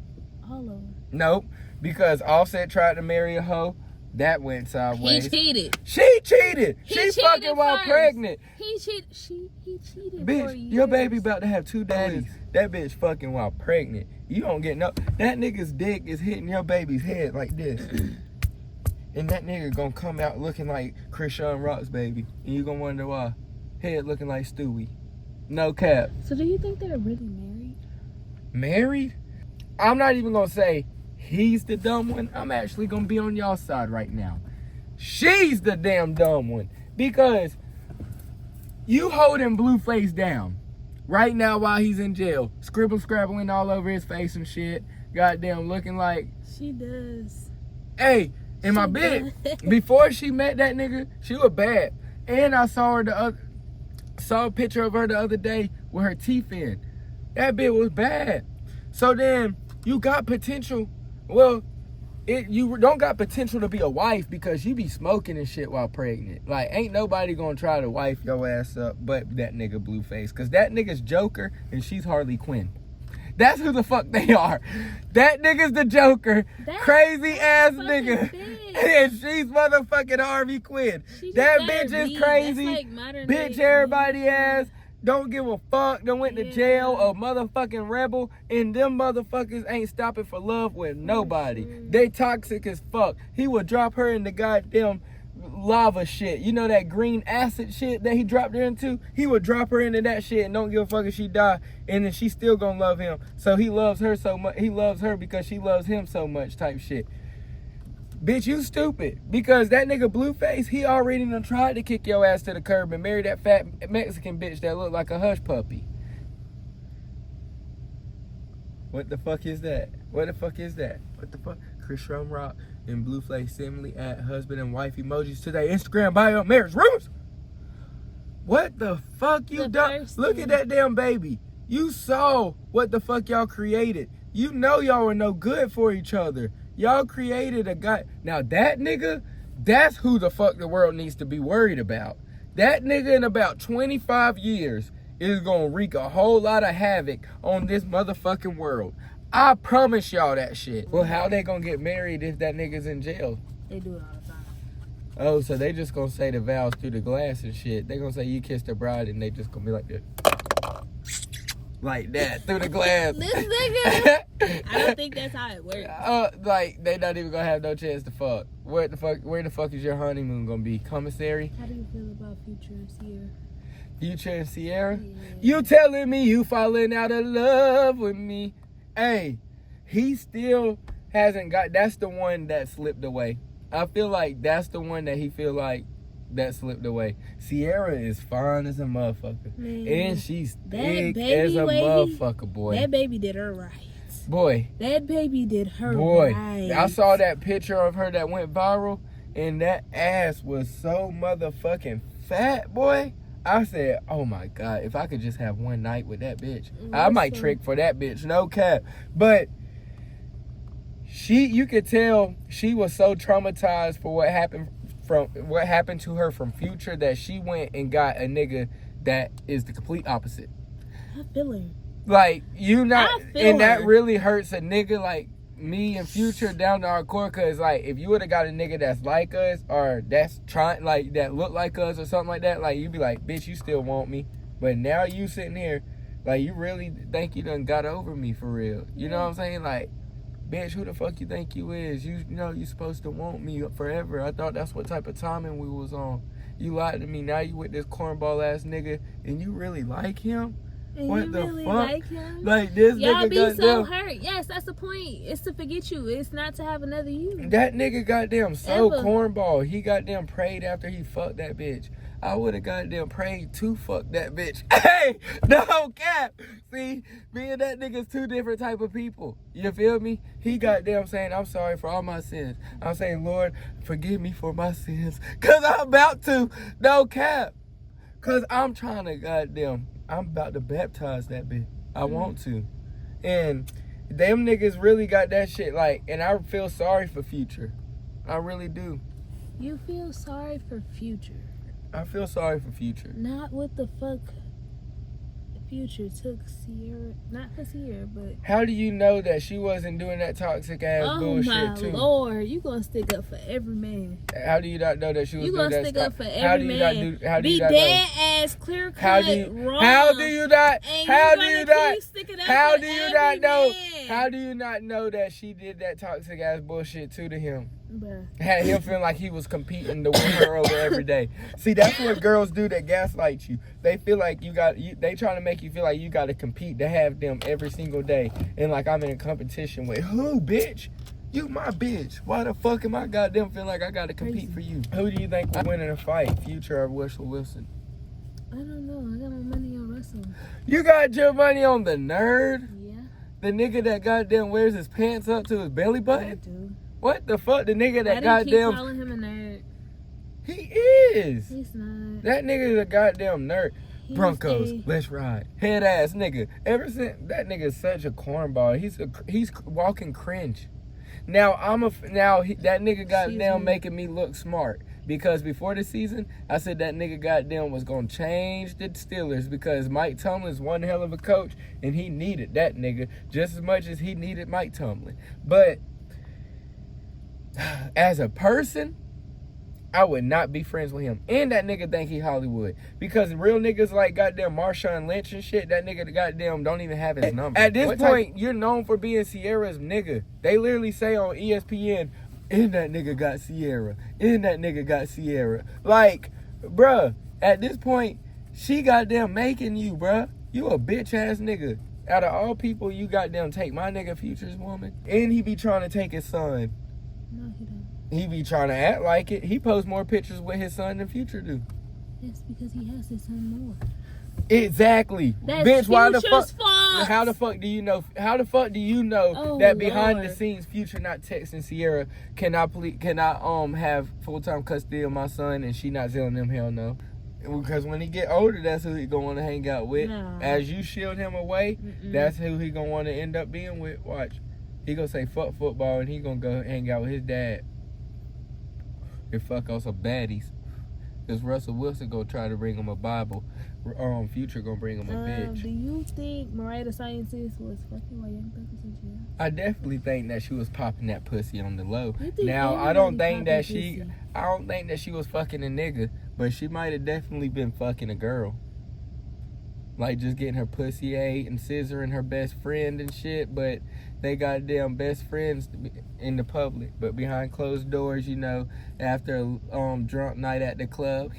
All of them. Nope. Because Offset tried to marry a hoe. That went sideways. He cheated. She cheated. She cheated fucking while first. pregnant. He cheated. He cheated. Bitch, for years. your baby about to have 2 daddies. That bitch fucking while pregnant. You don't get no. That nigga's dick is hitting your baby's head like this. And that nigga gonna come out looking like Krishan Rock's baby. And you gonna wonder why. Head looking like Stewie. No cap. So do you think they're really married? Married? I'm not even gonna say he's the dumb one. I'm actually gonna be on y'all side right now. She's the damn dumb one. Because you holding Blueface down right now while he's in jail. Scrabbling all over his face and shit. Goddamn looking like. She does. Hey, in my bed, before she met that nigga, she was bad. And I saw a picture of her the other day with her teeth in. That bitch was bad. So then you got potential. Well, you don't got potential to be a wife because you be smoking and shit while pregnant. Like, ain't nobody gonna try to wife your ass up but that nigga Blueface. Cause that nigga's Joker and she's Harley Quinn. That's who the fuck they are. That nigga's the Joker. Crazy ass nigga. And she's motherfucking Harvey Quinn. That bitch is crazy. Like bitch everybody ass. Don't give a fuck. Done went to jail, a motherfucking rebel, and them motherfuckers ain't stopping for love with nobody. They toxic as fuck. He would drop her in the goddamn lava shit. You know that green acid shit that he dropped her into? He would drop her into that shit and don't give a fuck if she die, and then she still gonna love him. So he loves her so much. He loves her because she loves him so much type shit. Bitch, you stupid. Because that nigga Blueface, he already done tried to kick your ass to the curb and marry that fat Mexican bitch that looked like a hush puppy. What the fuck is that? What the fuck is that? What the fuck? Chris Rock and Blueface similarly add husband and wife emojis to their Instagram bio marriage rumors. What the fuck you done? Look at that damn baby. You saw what the fuck y'all created. You know y'all were no good for each other. Y'all created a guy. Now that nigga, that's who the fuck the world needs to be worried about. That nigga in about 25 years is gonna wreak a whole lot of havoc on this motherfucking world. I promise y'all that shit. Well, how they gonna get married if that nigga's in jail? They do it all the time. Oh, so they just gonna say the vows through the glass and shit. They gonna say you kissed the bride and they just gonna be like this. like that through the glass. This nigga. I don't think that's how it works. Like they not even gonna have no chance to fuck. Where the fuck is your honeymoon gonna be? Commissary? How do you feel about Future and Cierra? Future and Cierra? Yeah. You telling me you falling out of love with me? Hey, he still hasn't got. That's the one that slipped away. I feel like that's the one that he feel like that slipped away. Cierra is fine as a motherfucker. Man, and she's that thick baby as a lady, motherfucker, boy. That baby did her right. Boy. That baby did her Boy. right. I saw that picture of her that went viral, and that ass was so motherfucking fat, boy. I said, oh my God, if I could just have one night with that bitch, I might trick for that bitch, no cap. But you could tell she was so traumatized for what happened to her from Future that she went and got a nigga that is the complete opposite. I feel her. Like, and that her. really hurts a nigga like me and Future down to our core, cause like if you would have got a nigga that's like us or that's trying like that look like us or something like that, like you'd be like, bitch, you still want me. But now you sitting here, like you really think you done got over me for real. You know what I'm saying? Like, bitch, who the fuck you think you is? You know you supposed to want me forever. I thought that's what type of timing we was on. You lied to me. Now you with this cornball ass nigga and you really like him? And what you the really fuck? like him? Like this Y'all nigga be goddamn, so hurt. Yes, that's the point. It's to forget you. It's not to have another you. that nigga goddamn so Ever. cornball. He goddamn prayed after he fucked that bitch. I would have goddamn prayed to fuck that bitch. Hey, no cap. See, me and that nigga's two different type of people. You feel me? He goddamn saying, I'm sorry for all my sins. I'm saying, Lord, forgive me for my sins. Cause I'm about to. No cap. Cause I'm trying to I'm about to baptize that bitch. I want to. And them niggas really got that shit like, and I feel sorry for Future. I really do. You feel sorry for Future. I feel sorry for Future. Not what the fuck Future took Cierra. Not for Cierra, but... How do you know that she wasn't doing that toxic ass bullshit too? Oh my Lord, you gonna stick up for every man. How do you not know that she was You doing gonna that stick up for how every do you man. not do how do Be you not dead know? ass, clear cut, How do you wrong. how do you not And how you do you gonna not keep sticking up how for do you every not know man. how do you not know that she did that toxic ass bullshit too to him? Bruh. Had him feeling like he was competing to win her over every day. See, that's what girls do that gaslight you. They feel like they trying to make you feel like you got to compete to have them every single day. And like I'm in a competition with who, bitch? You my bitch. Why the fuck am I goddamn feeling like I got to compete for you? Who do you think will win in a fight, Future or Russell Wilson? I don't know. I got my money on Russell. You got your money on the nerd? Yeah. The nigga that goddamn wears his pants up to his belly I button? do. What the fuck? The nigga that Why do you goddamn... keep calling him a nerd? He is. He's not. That nigga is a goddamn nerd. He's Broncos, a- let's ride. Head ass nigga. Ever since that nigga's such a cornball. He's walking cringe. Now that nigga goddamn making me look smart because before the season I said that nigga goddamn was gonna change the Steelers because Mike Tomlin's one hell of a coach and he needed that nigga just as much as he needed Mike Tomlin. But as a person, I would not be friends with him. And that nigga think he Hollywood. Because real niggas like goddamn Marshawn Lynch and shit, that nigga goddamn don't even have his number. At this point, you're known for being Sierra's nigga. They literally say on ESPN, and that nigga got Cierra. And that nigga got Cierra. Like, bruh, at this point, she goddamn making you, bruh. You a bitch ass nigga. Out of all people, you goddamn take my nigga Future's woman. And he be trying to take his son. No, he don't. He be trying to act like it. He posts more pictures with his son than Future do. That's because he has his son more. Exactly. That's Bitch, why the Future's fuck? fault. How the fuck do you know? How the fuck do you know Oh, that behind Lord. the scenes Future not texting Cierra? Can I have full-time custody of my son and she not telling him hell no? Because when he get older, that's who he gonna want to hang out with. No. As you shield him away, Mm-mm. that's who he gonna want to end up being with. Watch. He gonna say fuck football and he gonna go hang out with his dad. And fuck on some baddies. Because Russell Wilson gonna try to bring him a Bible. Future gonna bring him a bitch. Do you think Mariah the Scientist was fucking while Young Thug was in jail? I definitely think that she was popping that pussy on the low. You think Now I don't everybody think that popping pussy? I don't think that she was fucking a nigga, but she might have definitely been fucking a girl. like just getting her pussy ate and scissoring her best friend and shit, but they goddamn best friends in the public, but behind closed doors, you know, after a drunk night at the club,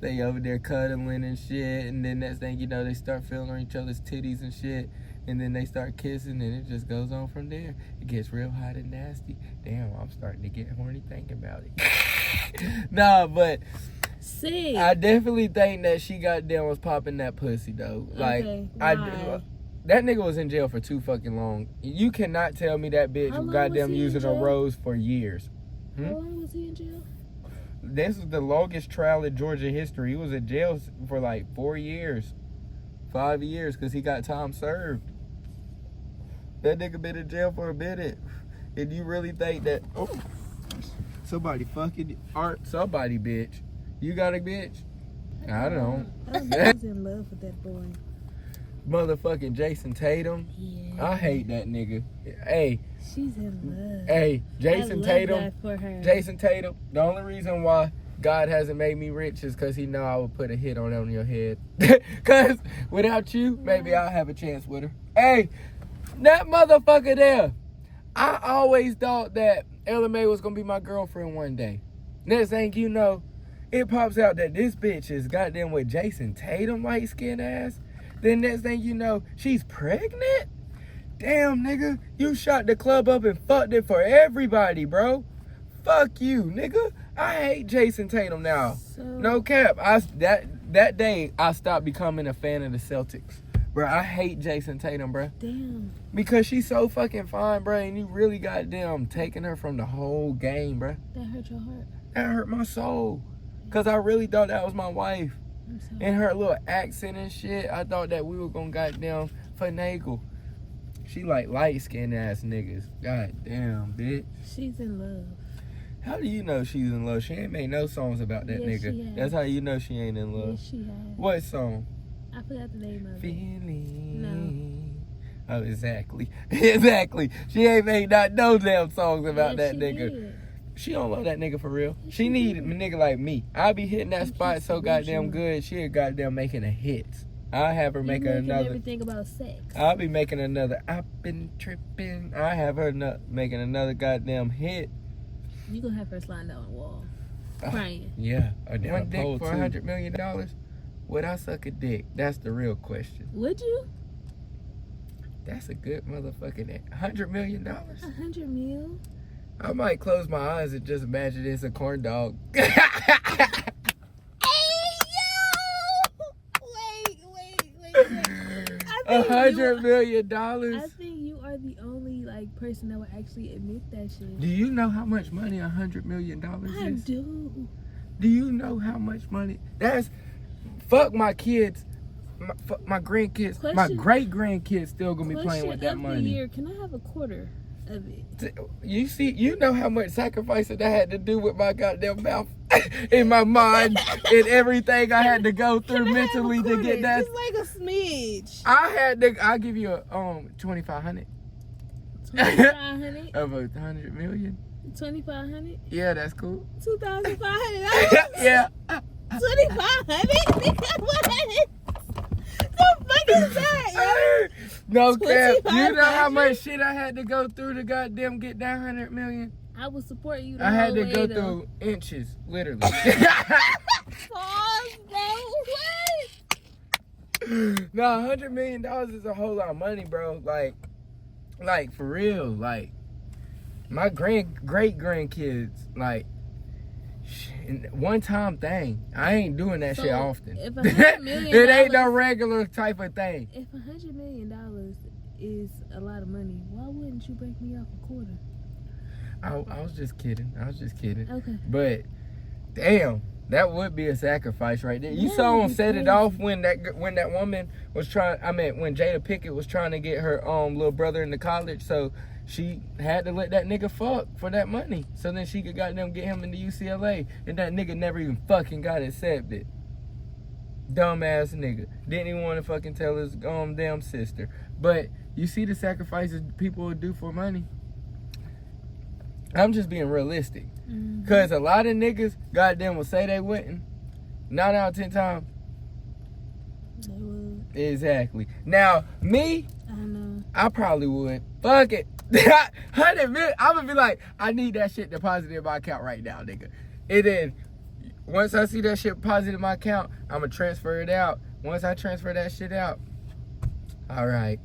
they over there cuddling and shit, and then next thing you know, they start feeling on each other's titties and shit, and then they start kissing, and it just goes on from there. It gets real hot and nasty. Damn, I'm starting to get horny thinking about it. Nah, but Sick. I definitely think that she goddamn was popping that pussy though. Like, Okay, I why? that nigga was in jail for too fucking long. You cannot tell me that bitch How long was was goddamn he in using a jail? rose for years. How long was he in jail? This is the longest trial in Georgia history. He was in jail for like 4 years, 5 years, because he got time served. That nigga been in jail for a minute. And you really think that, oh, somebody fucking, somebody, bitch. You got a bitch? I don't. I was in love with that boy. Motherfucking Jason Tatum. Yeah. I hate that nigga. Hey, She's in love. hey, Jason I love Tatum. that for her. Jason Tatum. The only reason why God hasn't made me rich is because he know I would put a hit on your head. Because without you, maybe I'll have a chance with her. Hey, that motherfucker there. I always thought that Ella May was going to be my girlfriend one day. Next thing you know, it pops out that this bitch is goddamn with Jason Tatum, light skinned ass. Then next thing you know, she's pregnant? Damn, nigga, you shot the club up and fucked it for everybody, bro. Fuck you, nigga. I hate Jason Tatum now. So, No cap. That day, I stopped becoming a fan of the Celtics. Bro, I hate Jason Tatum, bro. damn. Because she's so fucking fine, bro, and you really goddamn taking her from the whole game, bro. That hurt your heart. That hurt my soul. Because I really thought that was my wife. I'm sorry. And her little accent and shit, I thought that we were gonna goddamn finagle. She like light-skinned ass niggas. God damn, bitch. She's in love. How do you know she's in love? She ain't made no songs about that Yes, nigga. she has. That's how you know she ain't in love. Yes, she has. What song? I forgot the name of it. Feeling. No. Oh, exactly. Exactly. She ain't made not no damn songs about Yes, that she nigga. did. She don't love that nigga for real. Yes, She she need did. a nigga like me. I be hitting that She's spot so goddamn delusional. good. She a goddamn making a hit. I'll have her You making making another. everything about sex. I'll be making another. I've been tripping. I have her making another goddamn hit. You gonna have her sliding down the wall, crying. Yeah, down one a dick pole, for too. $100 million. Would I suck a dick? That's the real question. Would you? That's a good motherfucking $100 million. 100 mil? I might close my eyes and just imagine it's a corn dog. Wait. $100 million. I think you are the only person that would actually admit that shit. Do you know how much money $100 million I is? do. Do you know how much money? That's fuck my kids, my grandkids, my Question- great grandkids still gonna be playing Question with that of the money. year, can I have a quarter of it? You see, you know how much sacrifice that I had to do with my goddamn mouth, in my mind, and everything I had to go through Can I have a mentally to quarter? get that. Just like a smidge. I had to. I'll give you a 2,500 $2,500? of 100 million. $2,500? Yeah, that's cool. $2,500? Yeah. $2,500? What? The fuck is that, No cap. You know how 2,500? much shit I had to go through to goddamn get that 100 million? yo? I would support you the I had whole to way, go though. through inches, literally. Pause, bro. What? No, $100 million is a whole lot of money, bro. Like for real. Like my great grandkids, like one time thing. I ain't doing that So, shit often. if $100 million It ain't no regular type of thing. If $100 million is a lot of money, why wouldn't you break me off a quarter? I was just kidding. Okay. But damn, that would be a sacrifice right there. You Yeah, saw him it's set it crazy. off when that woman was trying. I mean, when Jada Pinkett was trying to get her little brother into college, so she had to let that nigga fuck for that money, so then she could goddamn get him into UCLA, and that nigga never even fucking got accepted. Dumbass nigga. Didn't even want to fucking tell his damn sister. But you see the sacrifices people would do for money. I'm just being realistic. Mhm. Cause a lot of niggas goddamn will say they wouldn't. 9 out of 10 times They would. Exactly. Now, me, I know. I probably would. Fuck it. 100 million. I'm gonna be like, I need that shit deposited in my account right now, nigga. And then once I see that shit deposited in my account, I'm gonna transfer it out. Once I transfer that shit out, all right.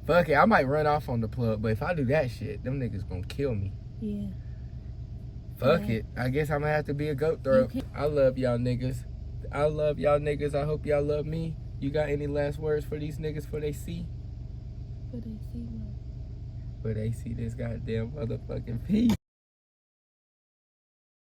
Fuck it. I might run off on the plug, but if I do that shit, them niggas gonna kill me. Yeah. Fuck it. I guess I'm gonna have to be a goat throat. I love y'all niggas. I love y'all niggas. I hope y'all love me. You got any last words for these niggas for they see? But they see what? For they see this goddamn motherfucking piece.